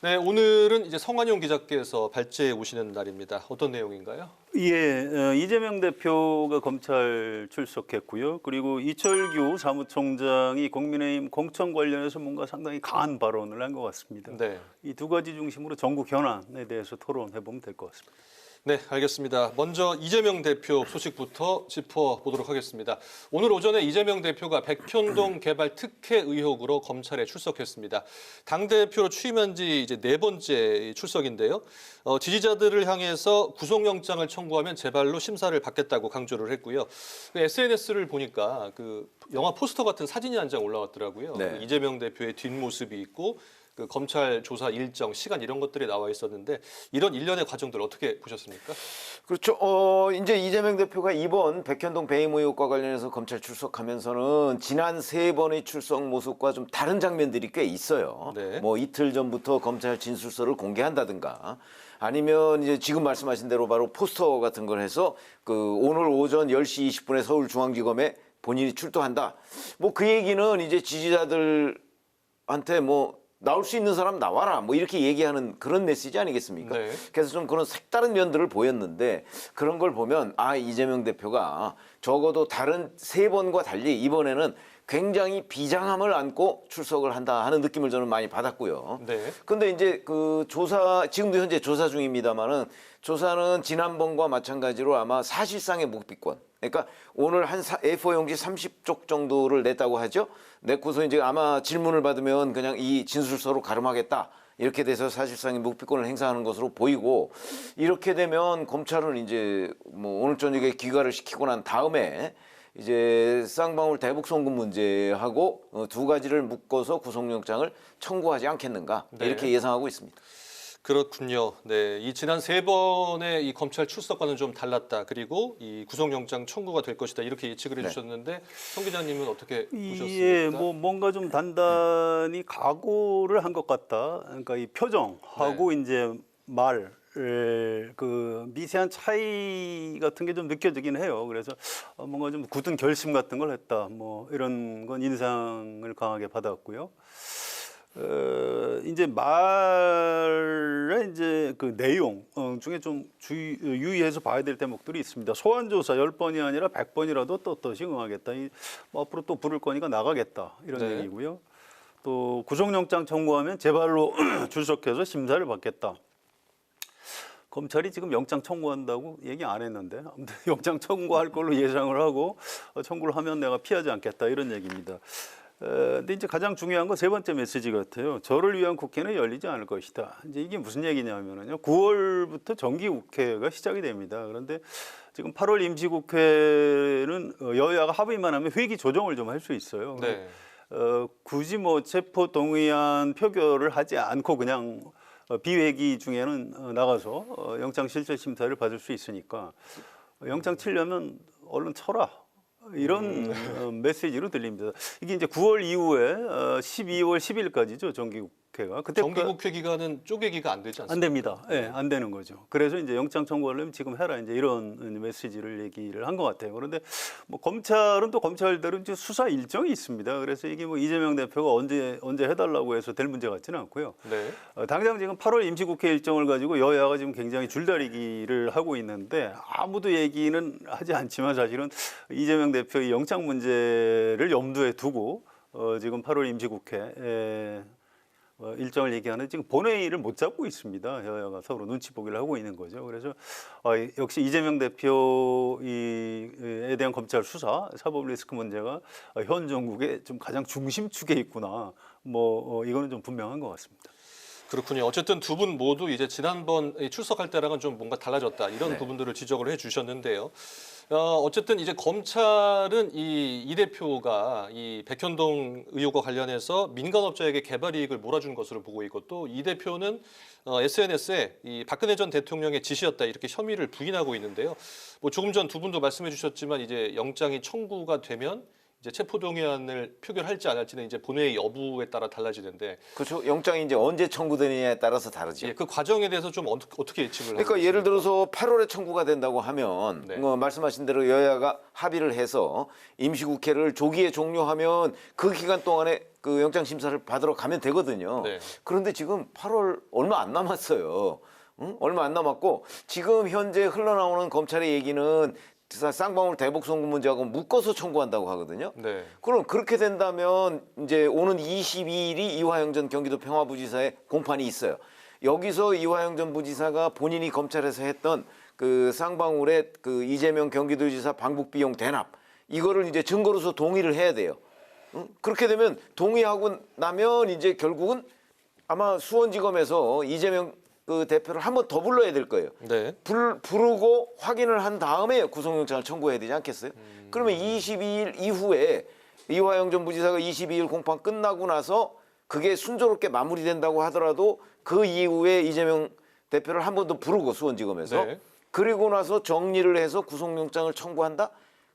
네, 오늘은 이제 성한용 기자께서 발제해 오시는 날입니다. 어떤 내용인가요? 예, 이재명 대표가 검찰 출석했고요. 그리고 이철규 사무총장이 국민의힘 공천 관련해서 뭔가 상당히 강한 발언을 한 것 같습니다. 네. 이 두 가지 중심으로 정국 현안에 대해서 토론해 보면 될 것 같습니다. 네, 알겠습니다. 먼저 이재명 대표 소식부터 짚어보도록 하겠습니다. 오늘 오전에 이재명 대표가 백현동 개발 특혜 의혹으로 검찰에 출석했습니다. 당대표로 취임한 지 이제 4번째 출석인데요. 지지자들을 향해서 구속영장을 청구하면 재발로 심사를 받겠다고 강조를 했고요. SNS를 보니까 그 영화 포스터 같은 사진이 한 장 올라왔더라고요. 네. 이재명 대표의 뒷모습이 있고 그 검찰 조사 일정, 시간 이런 것들이 나와 있었는데 이런 일련의 과정들 어떻게 보셨습니까? 그렇죠. 이제 이재명 대표가 이번 백현동 배임 의혹과 관련해서 검찰 출석하면서는 지난 3번의 출석 모습과 좀 다른 장면들이 꽤 있어요. 네. 뭐 이틀 전부터 검찰 진술서를 공개한다든가 아니면 이제 지금 말씀하신 대로 바로 포스터 같은 걸 해서 그 오늘 오전 10시 20분에 서울중앙지검에 본인이 출두한다. 뭐 그 얘기는 이제 지지자들한테 뭐 나올 수 있는 사람 나와라 뭐 이렇게 얘기하는 그런 메시지 아니겠습니까? 네. 그래서 좀 그런 색다른 면들을 보였는데 그런 걸 보면 아 이재명 대표가 적어도 다른 3번과 달리 이번에는 굉장히 비장함을 안고 출석을 한다 하는 느낌을 저는 많이 받았고요. 네. 근데 이제 그 조사 지금도 현재 조사 중입니다만은 조사는 지난번과 마찬가지로 아마 사실상의 묵비권. 그러니까 오늘 한 A4 용지 30쪽 정도를 냈다고 하죠. 냈고서 이제 아마 질문을 받으면 그냥 이 진술서로 가름하겠다. 이렇게 돼서 사실상의 묵비권을 행사하는 것으로 보이고 이렇게 되면 검찰은 이제 뭐 오늘 저녁에 귀가를 시키고 난 다음에 이제 쌍방울 대북 송금 문제하고 2가지를 묶어서 구속영장을 청구하지 않겠는가 이렇게 예상하고 있습니다. 그렇군요. 네, 이 지난 3번의 이 검찰 출석과는 좀 달랐다. 그리고 이 구속영장 청구가 될 것이다. 이렇게 예측을 해주셨는데 성 기자님은 어떻게 보셨습니까? 예, 뭐 뭔가 좀 단단히 각오를 한 것 같다. 그러니까 이 표정하고 이제 말. 그 미세한 차이 같은 게 좀 느껴지긴 해요. 그래서 뭔가 좀 굳은 결심 같은 걸 했다. 뭐 이런 건 인상을 강하게 받았고요. 이제 말의 이제 그 내용 중에 좀 유의해서 봐야 될 대목들이 있습니다. 소환 조사 10번이 아니라 100번이라도 떳떳이 응하겠다. 뭐 앞으로 또 부를 거니까 나가겠다. 이런 네. 얘기고요. 또 구속영장 청구하면 재발로 출석해서 심사를 받겠다. 검찰이 지금 영장 청구한다고 얘기 안 했는데 아무튼 영장 청구할 걸로 예상을 하고 청구를 하면 내가 피하지 않겠다 이런 얘기입니다. 근데 이제 가장 중요한 건 3번째 메시지 같아요. 저를 위한 국회는 열리지 않을 것이다. 이제 이게 무슨 얘기냐면요. 9월부터 정기국회가 시작이 됩니다. 그런데 지금 8월 임시국회는 여야가 합의만 하면 회기 조정을 좀 할 수 있어요. 네. 굳이 뭐 체포동의안 표결을 하지 않고 그냥 비회기 중에는 나가서 영장 실질 심사를 받을 수 있으니까 영장 치려면 얼른 쳐라. 이런 메시지로 들립니다. 이게 이제 9월 이후에 12월 10일까지죠 정기국회가. 그때 정기국회 기간은 쪼개기가 안 되지 않습니까? 안 됩니다. 예, 안 되는 거죠. 그래서 이제 영장 청구하려면 지금 해라 이제 이런 메시지를 얘기를 한 것 같아요. 그런데 뭐 검찰은 또 검찰대로 이제 수사 일정이 있습니다. 그래서 이게 뭐 이재명 대표가 언제 해달라고 해서 될 문제 같지는 않고요. 네. 당장 지금 8월 임시국회 일정을 가지고 여야가 지금 굉장히 줄다리기를 하고 있는데 아무도 얘기는 하지 않지만 사실은 이재명 대표의 영장 문제를 염두에 두고 지금 8월 임시국회 일정을 얘기하는 지금 본회의를 못 잡고 있습니다. 여야가 서로 눈치 보기를 하고 있는 거죠. 그래서 역시 이재명 대표에 대한 검찰 수사, 사법 리스크 문제가 현 정국의 좀 가장 중심축에 있구나. 뭐 이거는 좀 분명한 것 같습니다. 그렇군요. 어쨌든 두 분 모두 이제 지난번 출석할 때랑은 좀 뭔가 달라졌다 이런 네. 부분들을 지적을 해주셨는데요. 어쨌든 이제 검찰은 이 대표가 이 백현동 의혹과 관련해서 민간업자에게 개발 이익을 몰아준 것으로 보고 있고 또 이 대표는 SNS에 이 박근혜 전 대통령의 지시였다 이렇게 혐의를 부인하고 있는데요. 뭐 조금 전 두 분도 말씀해주셨지만 이제 영장이 청구가 되면 이제 체포동의안을 표결할지 안 할지는 이제 본회의 여부에 따라 달라지는데. 그렇죠. 영장이 이제 언제 청구되느냐에 따라서 다르죠. 예, 그 과정에 대해서 좀 어떻게 예측을 하고 그러니까 예를 들어서 8월에 청구가 된다고 하면 말씀하신 대로 여야가 합의를 해서 임시국회를 조기에 종료하면 그 기간 동안에 그 영장 심사를 받으러 가면 되거든요. 그런데 지금 8월 얼마 안 남았어요. 얼마 안 남았고 지금 현재 흘러나오는 검찰의 얘기는 쌍방울 대북 송금 문제하고 묶어서 청구한다고 하거든요. 그럼 그렇게 된다면 이제 오는 22일이 이화영 전 경기도 평화부지사의 공판이 있어요. 여기서 이화영 전 부지사가 본인이 검찰에서 했던 그 쌍방울의 그 이재명 경기도지사 방북 비용 대납 이거를 이제 증거로서 동의를 해야 돼요. 그렇게 되면 동의하고 나면 이제 결국은 아마 수원지검에서 이재명 그 대표를 한 번 더 불러야 될 거예요. 부르고 확인을 한 다음에 구속영장을 청구해야 되지 않겠어요? 그러면 22일 이후에 이화영 전 부지사가 22일 공판 끝나고 나서 그게 순조롭게 마무리된다고 하더라도 그 이후에 이재명 대표를 한 번 더 부르고 수원지검에서 그리고 나서 정리를 해서 구속영장을 청구한다?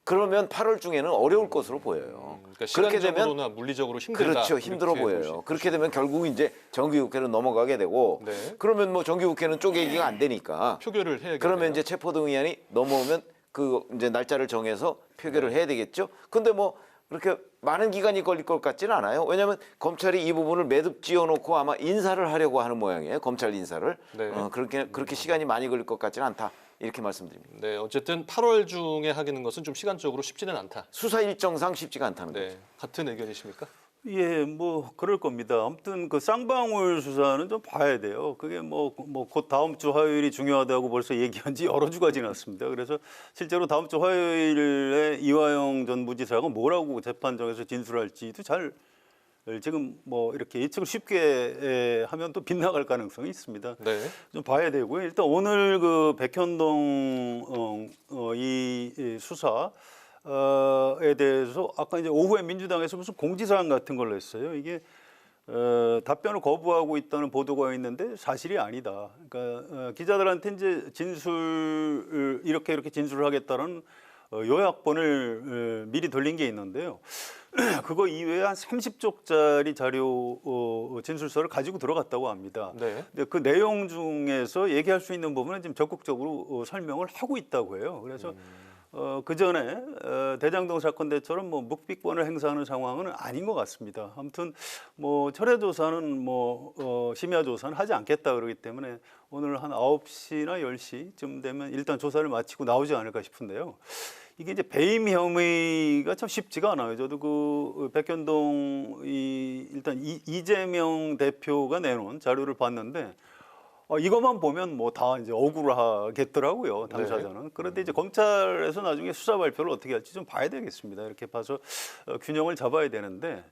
그러면 8월 중에는 어려울 것으로 보여요. 그러니까 시간적으로나 물리적으로 힘들다. 그렇죠. 힘들어 보여요. 그렇게 되면 결국 이제 정기국회로 넘어가게 되고 그러면 뭐 정기국회는 쪼개기가 안 되니까 표결을 해야겠네요. 그러면 이제 체포동의안이 넘어오면 그 이제 날짜를 정해서 표결을 해야 되겠죠. 근데 뭐 그렇게 많은 기간이 걸릴 것 같지는 않아요. 왜냐하면 검찰이 이 부분을 매듭 지어놓고 아마 인사를 하려고 하는 모양이에요. 검찰 인사를. 그렇게 시간이 많이 걸릴 것 같지는 않다. 이렇게 말씀드립니다. 네, 어쨌든 8월 중에 하기는 것은 좀 시간적으로 쉽지는 않다. 수사 일정상 쉽지가 않다는 거죠. 같은 의견이십니까? 예, 뭐 그럴 겁니다. 아무튼 그 쌍방울 수사는 좀 봐야 돼요. 그게 뭐 곧 다음 주 화요일이 중요하다고 벌써 얘기한 지 여러 주가 지났습니다. 그래서 실제로 다음 주 화요일에 이화영 전 부지사가 뭐라고 재판정에서 진술할지도 잘 지금 뭐 이렇게 예측을 쉽게 하면 또 빗나갈 가능성이 있습니다. 좀 봐야 되고요. 일단 오늘 그 백현동 이 수사에 대해서 아까 이제 오후에 민주당에서 무슨 공지사항 같은 걸 냈어요. 이게 답변을 거부하고 있다는 보도가 있는데 사실이 아니다. 그러니까 기자들한테 이제 이렇게 진술을 하겠다는 요약본을 미리 돌린 게 있는데요. 그거 이외에 한 30쪽짜리 자료 진술서를 가지고 들어갔다고 합니다. 근데 그 내용 중에서 얘기할 수 있는 부분은 지금 적극적으로 설명을 하고 있다고 해요. 그래서 그 전에 대장동 사건 때처럼 뭐 묵비권을 행사하는 상황은 아닌 것 같습니다. 아무튼 뭐 철회 조사는 심야 조사는 하지 않겠다 그러기 때문에 오늘 한 9시나 10시쯤 되면 일단 조사를 마치고 나오지 않을까 싶은데요. 이게 이제 배임 혐의가 참 쉽지가 않아요. 저도 그 백현동 일단 이재명 대표가 내놓은 자료를 봤는데 이것만 보면 뭐 다 이제 억울하겠더라고요, 당사자는. 그런데 이제 검찰에서 나중에 수사 발표를 어떻게 할지 좀 봐야 되겠습니다. 이렇게 봐서 균형을 잡아야 되는데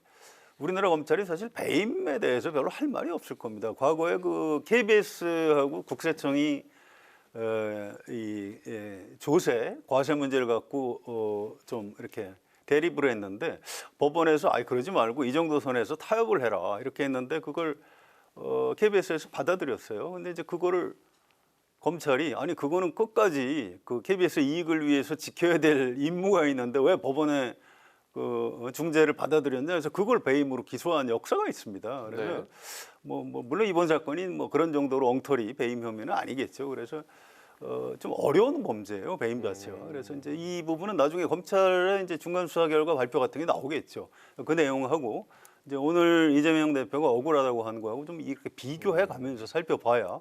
우리나라 검찰이 사실 배임에 대해서 별로 할 말이 없을 겁니다. 과거에 그 KBS하고 국세청이 조세, 과세 문제를 갖고 좀 이렇게 대립을 했는데 법원에서 그러지 말고 이 정도 선에서 타협을 해라 이렇게 했는데 그걸 KBS에서 받아들였어요. 근데 이제 그거를 검찰이 그거는 끝까지 그 KBS 이익을 위해서 지켜야 될 임무가 있는데 왜 법원에 그 중재를 받아들였냐 그래서 그걸 배임으로 기소한 역사가 있습니다. 그래서 물론 이번 사건이 뭐 그런 정도로 엉터리 배임 혐의는 아니겠죠. 그래서 좀 어려운 범죄예요, 배임 자체가. 그래서 이제 이 부분은 나중에 검찰의 이제 중간 수사 결과 발표 같은 게 나오겠죠. 그 내용하고 이제 오늘 이재명 대표가 억울하다고 하는 거하고 좀 이렇게 비교해 가면서 살펴봐야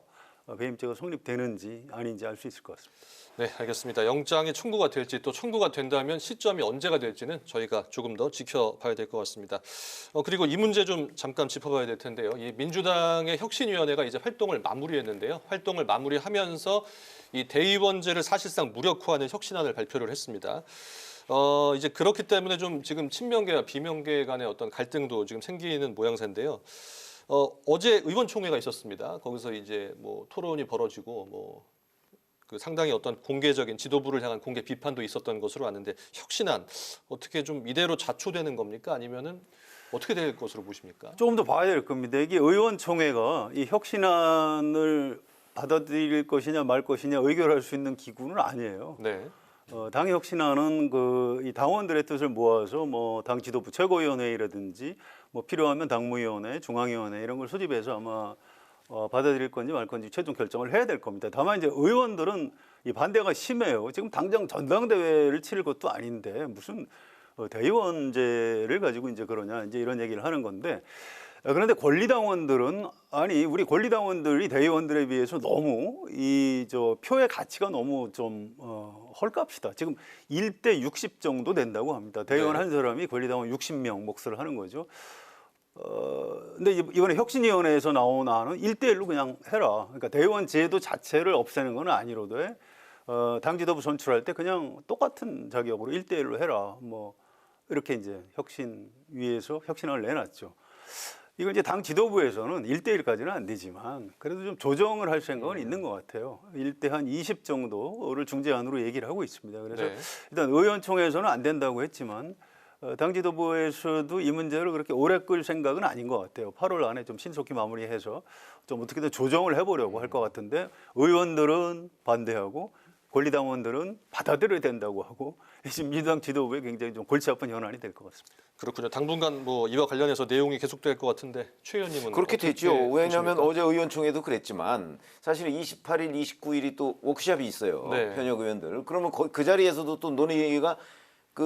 배임죄가 성립되는지 아닌지 알 수 있을 것 같습니다. 네, 알겠습니다. 영장이 청구가 될지 또 청구가 된다면 시점이 언제가 될지는 저희가 조금 더 지켜봐야 될 것 같습니다. 그리고 이 문제 좀 잠깐 짚어봐야 될 텐데요. 이 민주당의 혁신위원회가 이제 활동을 마무리했는데요. 활동을 마무리하면서 이 대의원제를 사실상 무력화하는 혁신안을 발표를 했습니다. 이제 그렇기 때문에 좀 지금 친명계와 비명계 간의 어떤 갈등도 지금 생기는 모양새인데요. 어제 의원총회가 있었습니다. 거기서 이제 뭐 토론이 벌어지고 그 상당히 어떤 공개적인 지도부를 향한 공개 비판도 있었던 것으로 아는데 혁신안 어떻게 좀 이대로 자초되는 겁니까? 아니면은 어떻게 될 것으로 보십니까? 조금 더 봐야 될 겁니다. 이게 의원총회가 이 혁신안을 받아들일 것이냐 말 것이냐 의결할 수 있는 기구는 아니에요. 당의 혁신안은 이 당원들의 뜻을 모아서 뭐 당 지도부 최고위원회의라든지 뭐 필요하면 당무위원회, 중앙위원회 이런 걸 소집해서 아마 받아들일 건지 말 건지 최종 결정을 해야 될 겁니다. 다만 이제 의원들은 이 반대가 심해요. 지금 당장 전당대회를 치를 것도 아닌데 무슨 대의원제를 가지고 이제 그러냐 이제 이런 얘기를 하는 건데, 그런데 권리당원들은 아니 우리 권리당원들이 대의원들에 비해서 너무 표의 가치가 너무 좀 헐값이다. 지금 1대 60 정도 된다고 합니다. 대의원 한 사람이 권리당원 60명 몫을 하는 거죠. 근데 이번에 혁신위원회에서 나온 안은 1대1로 그냥 해라. 그러니까 대의원 제도 자체를 없애는 건 아니로도 당 지도부 선출할 때 그냥 똑같은 자격으로 1대1로 해라. 뭐 이렇게 이제 혁신위에서 혁신안을 내놨죠. 이걸 이제 당 지도부에서는 1대1까지는 안 되지만 그래도 좀 조정을 할 생각은 있는 것 같아요. 1대 한 20 정도를 중재안으로 얘기를 하고 있습니다. 그래서 일단 의원총회에서는 안 된다고 했지만 당 지도부에서도 이 문제를 그렇게 오래 끌 생각은 아닌 것 같아요. 8월 안에 좀 신속히 마무리해서 좀 어떻게든 조정을 해보려고 할 것 같은데, 의원들은 반대하고 권리당원들은 받아들여야 된다고 하고, 지금 민주당 지도부에 굉장히 좀 골치 아픈 현안이 될 것 같습니다. 그렇군요. 당분간 뭐 이와 관련해서 내용이 계속될 것 같은데 최 의원님은 그렇게 됐죠. 왜냐하면 보십니까? 어제 의원총회도 그랬지만 사실 28일, 29일이 또 워크숍이 있어요. 네. 현역 의원들. 그러면 그 자리에서도 또 논의가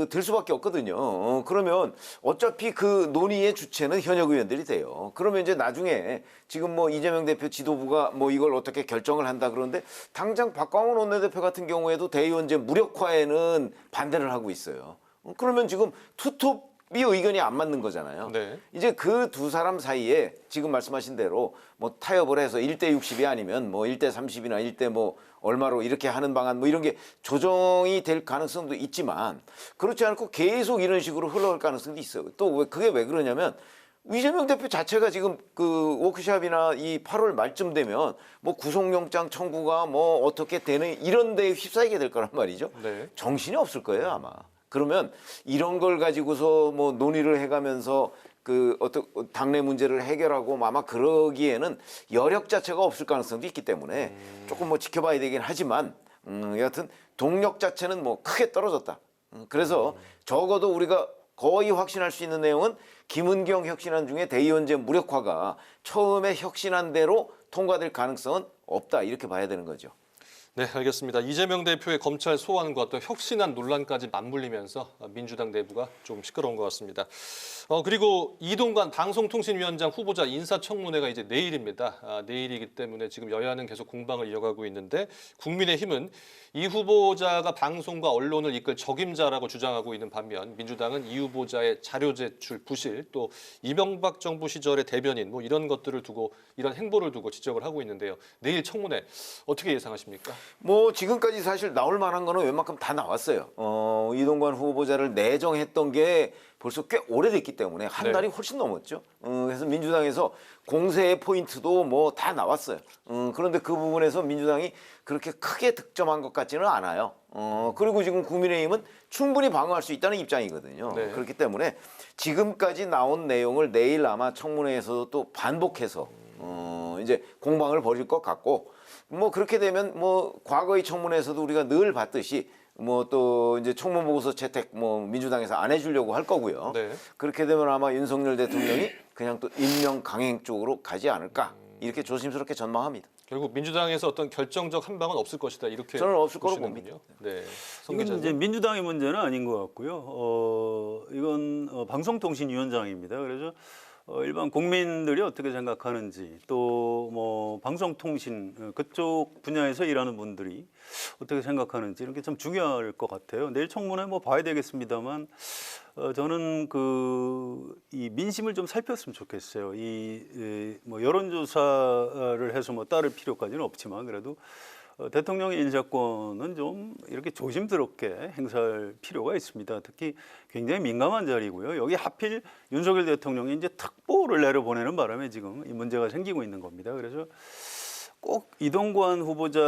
될 수밖에 없거든요. 그러면 어차피 그 논의의 주체는 현역 의원들이 돼요. 그러면 이제 나중에 지금 뭐 이재명 대표 지도부가 뭐 이걸 어떻게 결정을 한다 그러는데, 당장 박광원 원내대표 같은 경우에도 대의원제 무력화에는 반대를 하고 있어요. 그러면 지금 투톱이 의견이 안 맞는 거잖아요. 네. 이제 그 두 사람 사이에 지금 말씀하신 대로 뭐 타협을 해서 1대 60이 아니면 뭐 1대 30이나 1대 뭐 얼마로 이렇게 하는 방안 뭐 이런 게 조정이 될 가능성도 있지만, 그렇지 않고 계속 이런 식으로 흘러갈 가능성도 있어요. 또 그게 왜 그러냐면 이재명 대표 자체가 지금 그 워크숍이나 이 8월 말쯤 되면 뭐 구속영장 청구가 뭐 어떻게 되는 이런 데에 휩싸이게 될 거란 말이죠. 네. 정신이 없을 거예요, 아마. 그러면 이런 걸 가지고서 뭐 논의를 해가면서 당내 문제를 해결하고 아마 그러기에는 여력 자체가 없을 가능성도 있기 때문에 조금 뭐 지켜봐야 되긴 하지만 여하튼 동력 자체는 뭐 크게 떨어졌다. 그래서 적어도 우리가 거의 확신할 수 있는 내용은 김은경 혁신안 중에 대의원제 무력화가 처음에 혁신안대로 통과될 가능성은 없다, 이렇게 봐야 되는 거죠. 네, 알겠습니다. 이재명 대표의 검찰 소환과 또 혁신안 논란까지 맞물리면서 민주당 내부가 좀 시끄러운 것 같습니다. 그리고 이동관 방송통신위원장 후보자 인사청문회가 이제 내일입니다. 내일이기 때문에 지금 여야는 계속 공방을 이어가고 있는데, 국민의힘은 이 후보자가 방송과 언론을 이끌 적임자라고 주장하고 있는 반면, 민주당은 이 후보자의 자료 제출 부실, 또 이명박 정부 시절의 대변인 뭐 이런 것들을 두고, 이런 행보를 두고 지적을 하고 있는데요. 내일 청문회 어떻게 예상하십니까? 뭐 지금까지 사실 나올 만한 거는 웬만큼 다 나왔어요. 이동관 후보자를 내정했던 게 벌써 꽤 오래됐기 때문에 한 달이 훨씬 넘었죠. 그래서 민주당에서 공세의 포인트도 뭐 다 나왔어요. 그런데 그 부분에서 민주당이 그렇게 크게 득점한 것 같지는 않아요. 그리고 지금 국민의힘은 충분히 방어할 수 있다는 입장이거든요. 네. 그렇기 때문에 지금까지 나온 내용을 내일 아마 청문회에서도 또 반복해서 이제 공방을 벌일 것 같고, 뭐 그렇게 되면 뭐 과거의 청문회에서도 우리가 늘 봤듯이 뭐 또 이제 청문 보고서 채택 뭐 민주당에서 안 해주려고 할 거고요. 네. 그렇게 되면 아마 윤석열 대통령이 그냥 또 임명 강행 쪽으로 가지 않을까, 이렇게 조심스럽게 전망합니다. 결국 민주당에서 어떤 결정적 한 방은 없을 것이다, 이렇게 저는 없을 거로 보시는군요. 네. 이건 이제 민주당의 문제는 아닌 것 같고요. 이건 방송통신위원장입니다. 그래서 일반 국민들이 어떻게 생각하는지, 또 뭐 방송통신 그쪽 분야에서 일하는 분들이 어떻게 생각하는지 이런 게 참 중요할 것 같아요. 내일 청문회 뭐 봐야 되겠습니다만, 저는 이 민심을 좀 살폈으면 좋겠어요. 뭐 여론조사를 해서 뭐 따를 필요까지는 없지만 그래도 대통령의 인사권은 좀 이렇게 조심스럽게 행사할 필요가 있습니다. 특히 굉장히 민감한 자리고요. 여기 하필 윤석열 대통령이 이제 특보를 내려보내는 바람에 지금 이 문제가 생기고 있는 겁니다. 그래서 꼭 이동관 후보자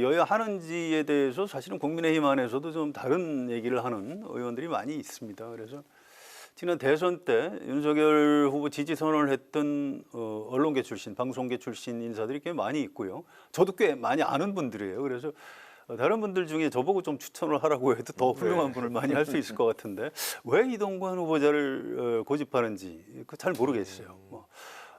여야 하는지에 대해서 사실은 국민의힘 안에서도 좀 다른 얘기를 하는 의원들이 많이 있습니다. 그래서 지난 대선 때 윤석열 후보 지지 선언을 했던 언론계 출신, 방송계 출신 인사들이 꽤 많이 있고요. 저도 꽤 많이 아는 분들이에요. 그래서 다른 분들 중에 저보고 좀 추천을 하라고 해도 더 훌륭한 분을 많이 할 수 있을 것 같은데 왜 이동관 후보자를 고집하는지 잘 모르겠어요.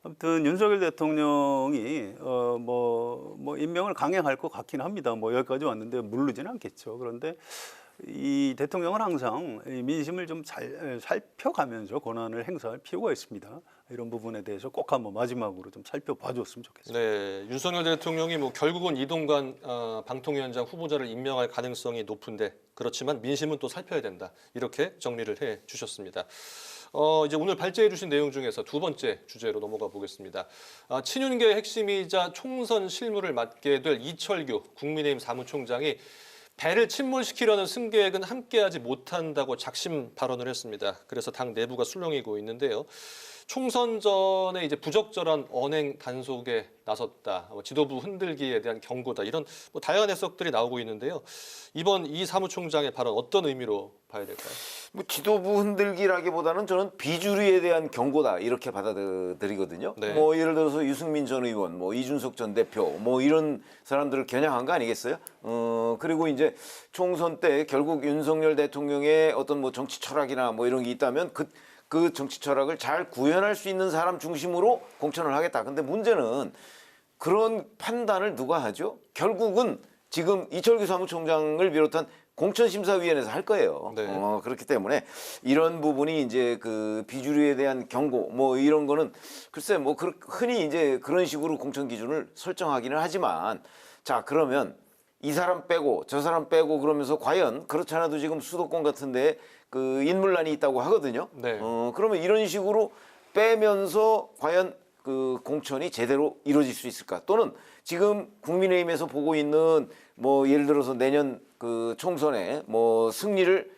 아무튼 윤석열 대통령이 뭐 임명을 강행할 것 같긴 합니다. 뭐 여기까지 왔는데 물르지는 않겠죠. 그런데 이 대통령은 항상 민심을 좀 잘 살펴가면서 권한을 행사할 필요가 있습니다. 이런 부분에 대해서 꼭 한번 마지막으로 좀 살펴봐줬으면 좋겠습니다. 네, 윤석열 대통령이 뭐 결국은 이동관 방통위원장 후보자를 임명할 가능성이 높은데 그렇지만 민심은 또 살펴야 된다. 이렇게 정리를 해 주셨습니다. 이제 오늘 발제해 주신 내용 중에서 두 번째 주제로 넘어가 보겠습니다. 친윤계 핵심이자 총선 실무를 맡게 될 이철규 국민의힘 사무총장이 배를 침몰시키려는 승계획은 함께하지 못한다고 작심 발언을 했습니다. 그래서 당 내부가 술렁이고 있는데요. 총선 전에 이제 부적절한 언행 단속에 나섰다, 지도부 흔들기에 대한 경고다 이런 다양한 해석들이 나오고 있는데요. 이번 이 사무총장의 발언 어떤 의미로 봐야 될까요? 뭐 지도부 흔들기라기보다는 저는 비주류에 대한 경고다 이렇게 받아들이거든요. 네. 뭐 예를 들어서 유승민 전 의원, 뭐 이준석 전 대표, 뭐 이런 사람들을 겨냥한 거 아니겠어요? 그리고 이제 총선 때 결국 윤석열 대통령의 어떤 뭐 정치 철학이나 뭐 이런 게 있다면 그 정치 철학을 잘 구현할 수 있는 사람 중심으로 공천을 하겠다. 근데 문제는 그런 판단을 누가 하죠? 결국은 지금 이철규 사무총장을 비롯한 공천심사위원회에서 할 거예요. 네. 그렇기 때문에 이런 부분이 이제 그 비주류에 대한 경고 뭐 이런 거는 글쎄 뭐 흔히 이제 그런 식으로 공천 기준을 설정하기는 하지만 자 그러면 이 사람 빼고 저 사람 빼고 그러면서 과연 그렇지 않아도 지금 수도권 같은데 그 인물난이 있다고 하거든요. 네. 그러면 이런 식으로 빼면서 과연 그 공천이 제대로 이루어질 수 있을까? 또는 지금 국민의힘에서 보고 있는 뭐 예를 들어서 내년 그 총선에 뭐 승리를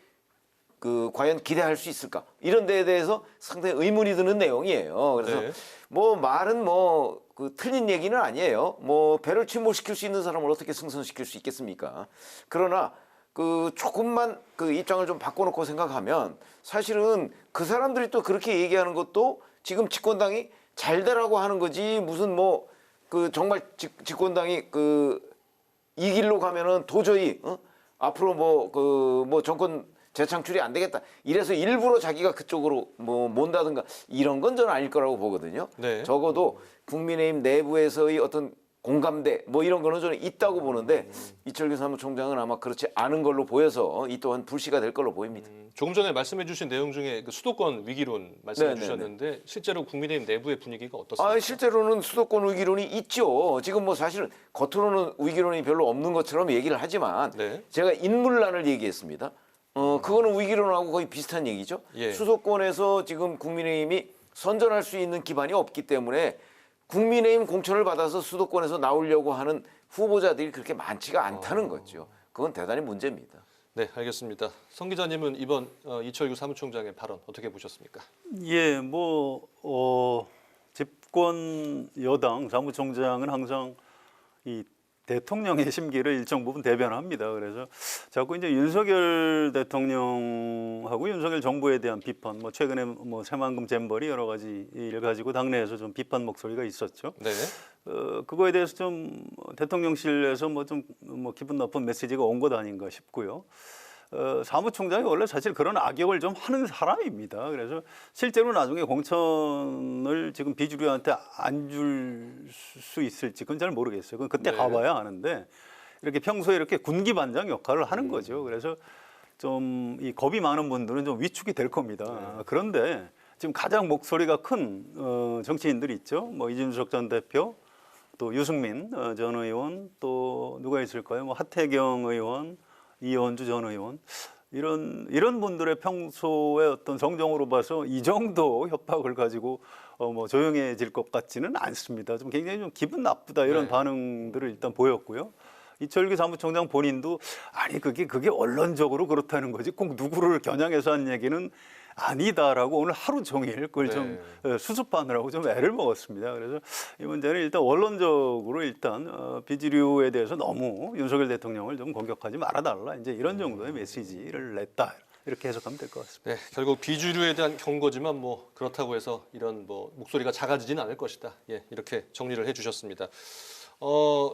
그 과연 기대할 수 있을까? 이런 데에 대해서 상당히 의문이 드는 내용이에요. 그래서 네. 뭐 말은 뭐 그 틀린 얘기는 아니에요. 뭐 배를 침몰시킬 수 있는 사람을 어떻게 승선시킬 수 있겠습니까? 그러나 그 조금만 그 입장을 좀 바꿔놓고 생각하면 사실은 그 사람들이 또 그렇게 얘기하는 것도 지금 집권당이 잘 되라고 하는 거지 무슨 뭐 그 정말 집권당이 그 이 길로 가면은 도저히 앞으로 뭐 정권 재창출이 안 되겠다. 이래서 일부러 자기가 그쪽으로 뭐 mon다든가 이런 건 저는 아닐 거라고 보거든요. 네. 적어도 국민의힘 내부에서의 어떤 공감대 뭐 이런 거는 저는 있다고 보는데 이철규 사무총장은 아마 그렇지 않은 걸로 보여서 이 또한 불씨가 될 걸로 보입니다. 조금 전에 말씀해 주신 내용 중에 그 수도권 위기론 말씀해 네네네. 주셨는데 실제로 국민의힘 내부의 분위기가 어떻습니까? 실제로는 수도권 위기론이 있죠. 지금 뭐 사실 겉으로는 위기론이 별로 없는 것처럼 얘기를 하지만 네. 제가 인물난을 얘기했습니다. 그거는 위기론하고 거의 비슷한 얘기죠. 예. 수도권에서 지금 국민의힘이 선전할 수 있는 기반이 없기 때문에 국민의힘 공천을 받아서 수도권에서 나오려고 하는 후보자들이 그렇게 많지가 않다는 거죠. 그건 대단히 문제입니다. 네, 알겠습니다. 성 기자님은 이번 이철규 사무총장의 발언 어떻게 보셨습니까? 예, 집권 여당 사무총장은 항상 이 대통령의 심기를 일정 부분 대변합니다. 그래서 자꾸 이제 윤석열 대통령하고 윤석열 정부에 대한 비판, 뭐 최근에 뭐 새만금 잼버리 여러 가지 일 가지고 당내에서 좀 비판 목소리가 있었죠. 네. 그거에 대해서 좀 대통령실에서 뭐 기분 나쁜 메시지가 온 것 아닌가 싶고요. 사무총장이 원래 사실 그런 악역을 좀 하는 사람입니다. 그래서 실제로 나중에 공천을 지금 비주류한테 안 줄 수 있을지 그건 잘 모르겠어요. 그건 그때 네. 가봐야 아는데 이렇게 평소에 이렇게 군기반장 역할을 하는 거죠. 그래서 좀 이 겁이 많은 분들은 좀 위축이 될 겁니다. 그런데 지금 가장 목소리가 큰 정치인들이 있죠. 뭐 이준석 전 대표, 또 유승민 전 의원, 또 누가 있을까요? 뭐 하태경 의원, 이현주 전 의원 이런 분들의 평소의 어떤 정정으로 봐서 이 정도 협박을 가지고 뭐 조용해질 것 같지는 않습니다. 좀 굉장히 좀 기분 나쁘다 이런 네. 반응들을 일단 보였고요. 이철규 사무총장 본인도 아니 그게 원론적으로 그렇다는 거지 꼭 누구를 겨냥해서 한 얘기는 아니다라고 오늘 하루 종일 그걸 좀 수습하느라고 좀 애를 먹었습니다. 그래서 이 문제는 일단 원론적으로 일단 비주류에 대해서 너무 윤석열 대통령을 좀 공격하지 말아달라 이제 이런 정도의 메시지를 냈다. 이렇게 해석하면 될 것 같습니다. 네, 결국 비주류에 대한 경고지만 뭐 그렇다고 해서 이런 뭐 목소리가 작아지지는 않을 것이다. 예, 이렇게 정리를 해주셨습니다.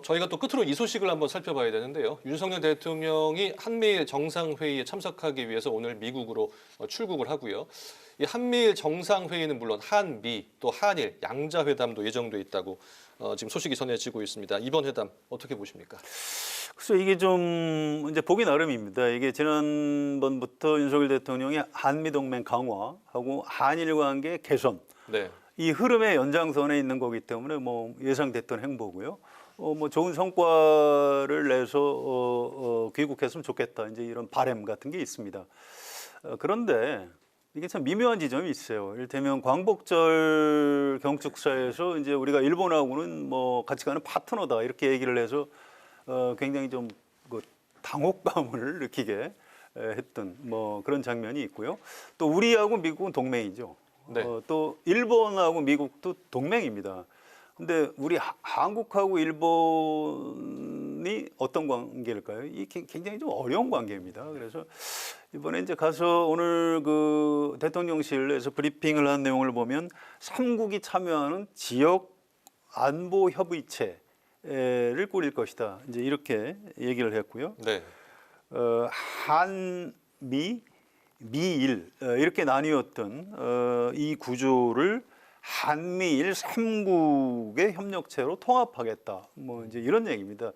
저희가 또 끝으로 이 소식을 한번 살펴봐야 되는데요. 윤석열 대통령이 한미일 정상회의에 참석하기 위해서 오늘 미국으로 출국을 하고요. 이 한미일 정상회의는 물론 한미 또 한일 양자회담도 예정돼 있다고 지금 소식이 전해지고 있습니다. 이번 회담 어떻게 보십니까? 그래서 이게 좀 이제 보기 나름입니다. 이게 지난번부터 윤석열 대통령이 한미 동맹 강화하고 한일 관계 개선 네. 이 흐름의 연장선에 있는 거기 때문에 뭐 예상됐던 행보고요. 뭐 좋은 성과를 내서 귀국했으면 좋겠다. 이제 이런 바람 같은 게 있습니다. 그런데 이게 참 미묘한 지점이 있어요. 이를테면 광복절 경축사에서 이제 우리가 일본하고는 뭐 같이 가는 파트너다 이렇게 얘기를 해서 굉장히 좀 그 당혹감을 느끼게 했던 뭐 그런 장면이 있고요. 또 우리하고 미국은 동맹이죠. 네. 또 일본하고 미국도 동맹입니다. 근데 우리 한국하고 일본이 어떤 관계일까요? 이 굉장히 좀 어려운 관계입니다. 그래서 이번에 이제 가서 오늘 그 대통령실에서 브리핑을 한 내용을 보면 3국이 참여하는 지역 안보 협의체를 꾸릴 것이다. 이제 이렇게 얘기를 했고요. 네. 한미 미일 이렇게 나뉘었던 이 구조를 한미일 3국의 협력체로 통합하겠다. 뭐 이제 이런 얘기입니다.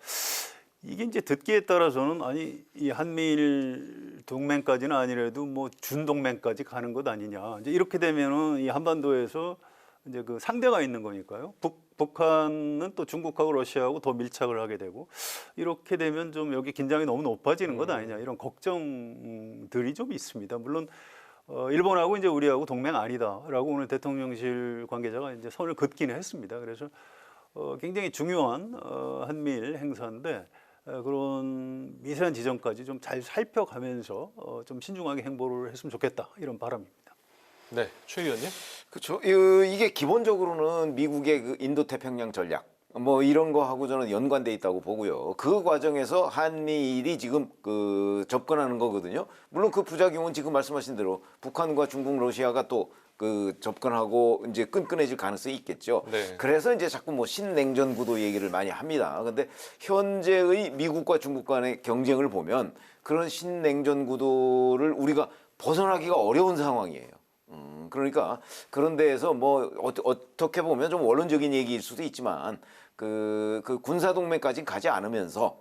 이게 이제 듣기에 따라서는 아니 이 한미일 동맹까지는 아니라도 뭐 준동맹까지 가는 것 아니냐. 이제 이렇게 되면은 이 한반도에서 이제 그 상대가 있는 거니까요. 북한은 또 중국하고 러시아하고 더 밀착을 하게 되고 이렇게 되면 좀 여기 긴장이 너무 높아지는 것 아니냐 이런 걱정들이 좀 있습니다. 물론 일본하고 이제 우리하고 동맹 아니다라고 오늘 대통령실 관계자가 이제 선을 긋기는 했습니다. 그래서 굉장히 중요한 한미일 행사인데 그런 미세한 지점까지 좀 잘 살펴가면서 좀 신중하게 행보를 했으면 좋겠다 이런 바람입니다. 네, 최 의원님. 그렇죠. 이게 기본적으로는 미국의 그 인도태평양 전략 뭐 이런 거하고 저는 연관돼 있다고 보고요. 그 과정에서 한미일이 지금 그 접근하는 거거든요. 물론 그 부작용은 지금 말씀하신 대로 북한과 중국, 러시아가 또 그 접근하고 이제 끈끈해질 가능성이 있겠죠. 네. 그래서 이제 자꾸 뭐 신냉전 구도 얘기를 많이 합니다. 근데 현재의 미국과 중국 간의 경쟁을 보면 그런 신냉전 구도를 우리가 벗어나기가 어려운 상황이에요. 그러니까 그런 데에서 뭐 어떻게 보면 좀 원론적인 얘기일 수도 있지만 그 군사 동맹까지 가지 않으면서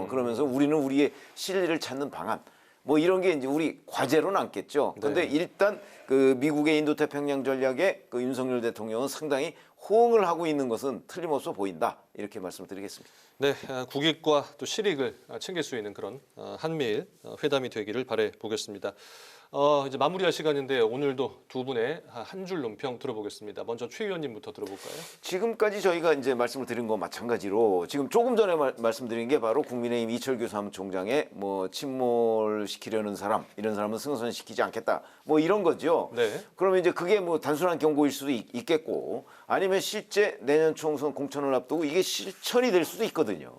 그러면서 우리는 우리의 실리를 찾는 방안 뭐 이런 게 이제 우리 과제로 남겠죠. 근데 일단 그 미국의 인도태평양 전략에 그 윤석열 대통령은 상당히 호응을 하고 있는 것은 틀림없어 보인다. 이렇게 말씀드리겠습니다. 네, 국익과 또 실익을 챙길 수 있는 그런 한미일 회담이 되기를 바라 보겠습니다. 이제 마무리할 시간인데 오늘도 두 분의 한 줄 논평 들어보겠습니다. 먼저 최 의원님부터 들어볼까요? 지금까지 저희가 이제 말씀을 드린 거 마찬가지로 지금 조금 전에 말씀드린 게 바로 국민의힘 이철규 사무총장의 뭐 침몰시키려는 사람 이런 사람은 승선시키지 않겠다 뭐 이런 거죠. 네. 그러면 이제 그게 뭐 단순한 경고일 수도 있겠고 아니면 실제 내년 총선 공천을 앞두고 이게 실천이 될 수도 있거든요.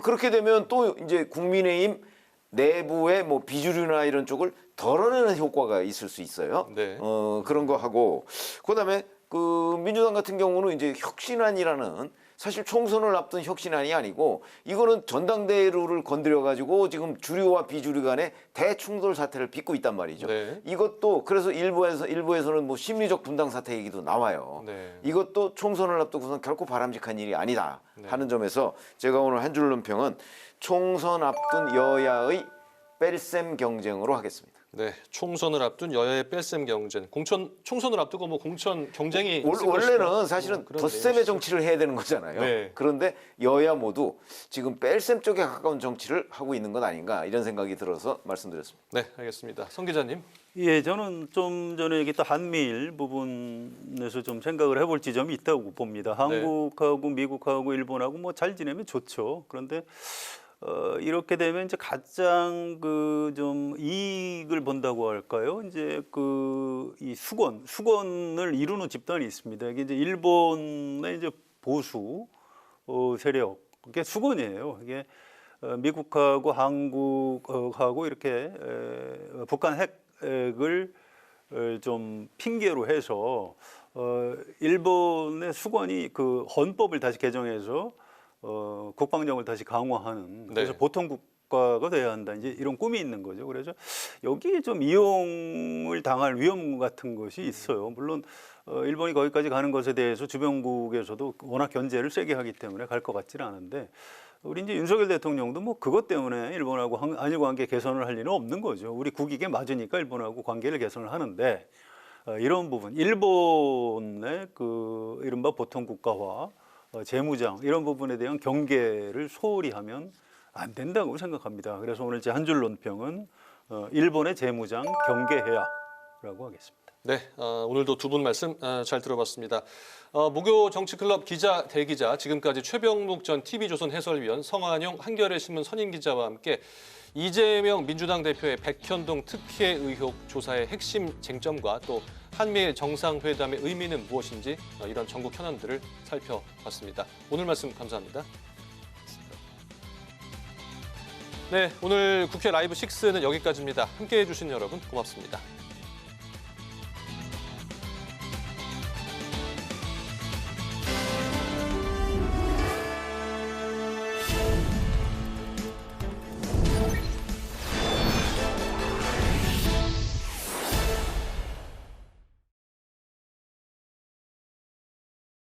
그렇게 되면 또 이제 국민의힘 내부의 뭐 비주류나 이런 쪽을 덜어내는 효과가 있을 수 있어요. 네. 그런 거 하고 그다음에 그 민주당 같은 경우는 이제 혁신안이라는 사실 총선을 앞둔 혁신안이 아니고 이거는 전당대회 룰을 건드려 가지고 지금 주류와 비주류 간의 대충돌 사태를 빚고 있단 말이죠. 네. 이것도 그래서 일부에서는 뭐 심리적 분당 사태 얘기도 나와요. 네. 이것도 총선을 앞두고서는 결코 바람직한 일이 아니다 하는 점에서 제가 오늘 한 줄 논평은 총선 앞둔 여야의 뺄셈 경쟁으로 하겠습니다. 네, 총선을 앞둔 여야의 뺄셈 경쟁. 총선을 앞두고 뭐 공천 경쟁이 원래는 사실은 덧셈의 정치를 해야 되는 거잖아요. 네. 그런데 여야 모두 지금 뺄셈 쪽에 가까운 정치를 하고 있는 것 아닌가 이런 생각이 들어서 말씀드렸습니다. 네, 알겠습니다. 성 기자님. 예, 저는 좀 전에 얘기했던 한미일 부분에서 좀 생각을 해볼 지점이 있다고 봅니다. 한국하고 미국하고 일본하고 뭐 잘 지내면 좋죠. 그런데 이렇게 되면 이제 가장 그 좀 이익을 본다고 할까요? 이제 그 이 수건을 이루는 집단이 있습니다. 이게 이제 일본의 이제 보수 세력, 그게 수건이에요. 이게 미국하고 한국하고 이렇게 북한 핵을 좀 핑계로 해서 일본의 수건이 그 헌법을 다시 개정해서 국방력을 다시 강화하는 그래서 보통 국가가 돼야 한다. 이제 이런 꿈이 있는 거죠. 그래서 여기에 좀 이용을 당할 위험 같은 것이 있어요. 물론 일본이 거기까지 가는 것에 대해서 주변국에서도 워낙 견제를 세게 하기 때문에 갈 것 같지는 않은데 우리 이제 윤석열 대통령도 뭐 그것 때문에 일본하고 한일 관계 개선을 할 일은 없는 거죠. 우리 국익에 맞으니까 일본하고 관계를 개선을 하는데 이런 부분, 일본의 그 이른바 보통 국가화, 재무장 이런 부분에 대한 경계를 소홀히 하면 안 된다고 생각합니다. 그래서 오늘 제 한 줄 논평은 일본의 재무장 경계해야라고 하겠습니다. 네, 오늘도 두 분 말씀 잘 들어봤습니다. 목요 정치클럽 기자 대기자 지금까지 최병묵 전 TV조선 해설위원, 성한용 한겨레 신문 선임 기자와 함께 이재명 민주당 대표의 백현동 특혜 의혹 조사의 핵심 쟁점과 또 한미일 정상회담의 의미는 무엇인지 이런 전국 현안들을 살펴봤습니다. 오늘 말씀 감사합니다. 네, 오늘 국회 라이브 6는 여기까지입니다. 함께해 주신 여러분 고맙습니다.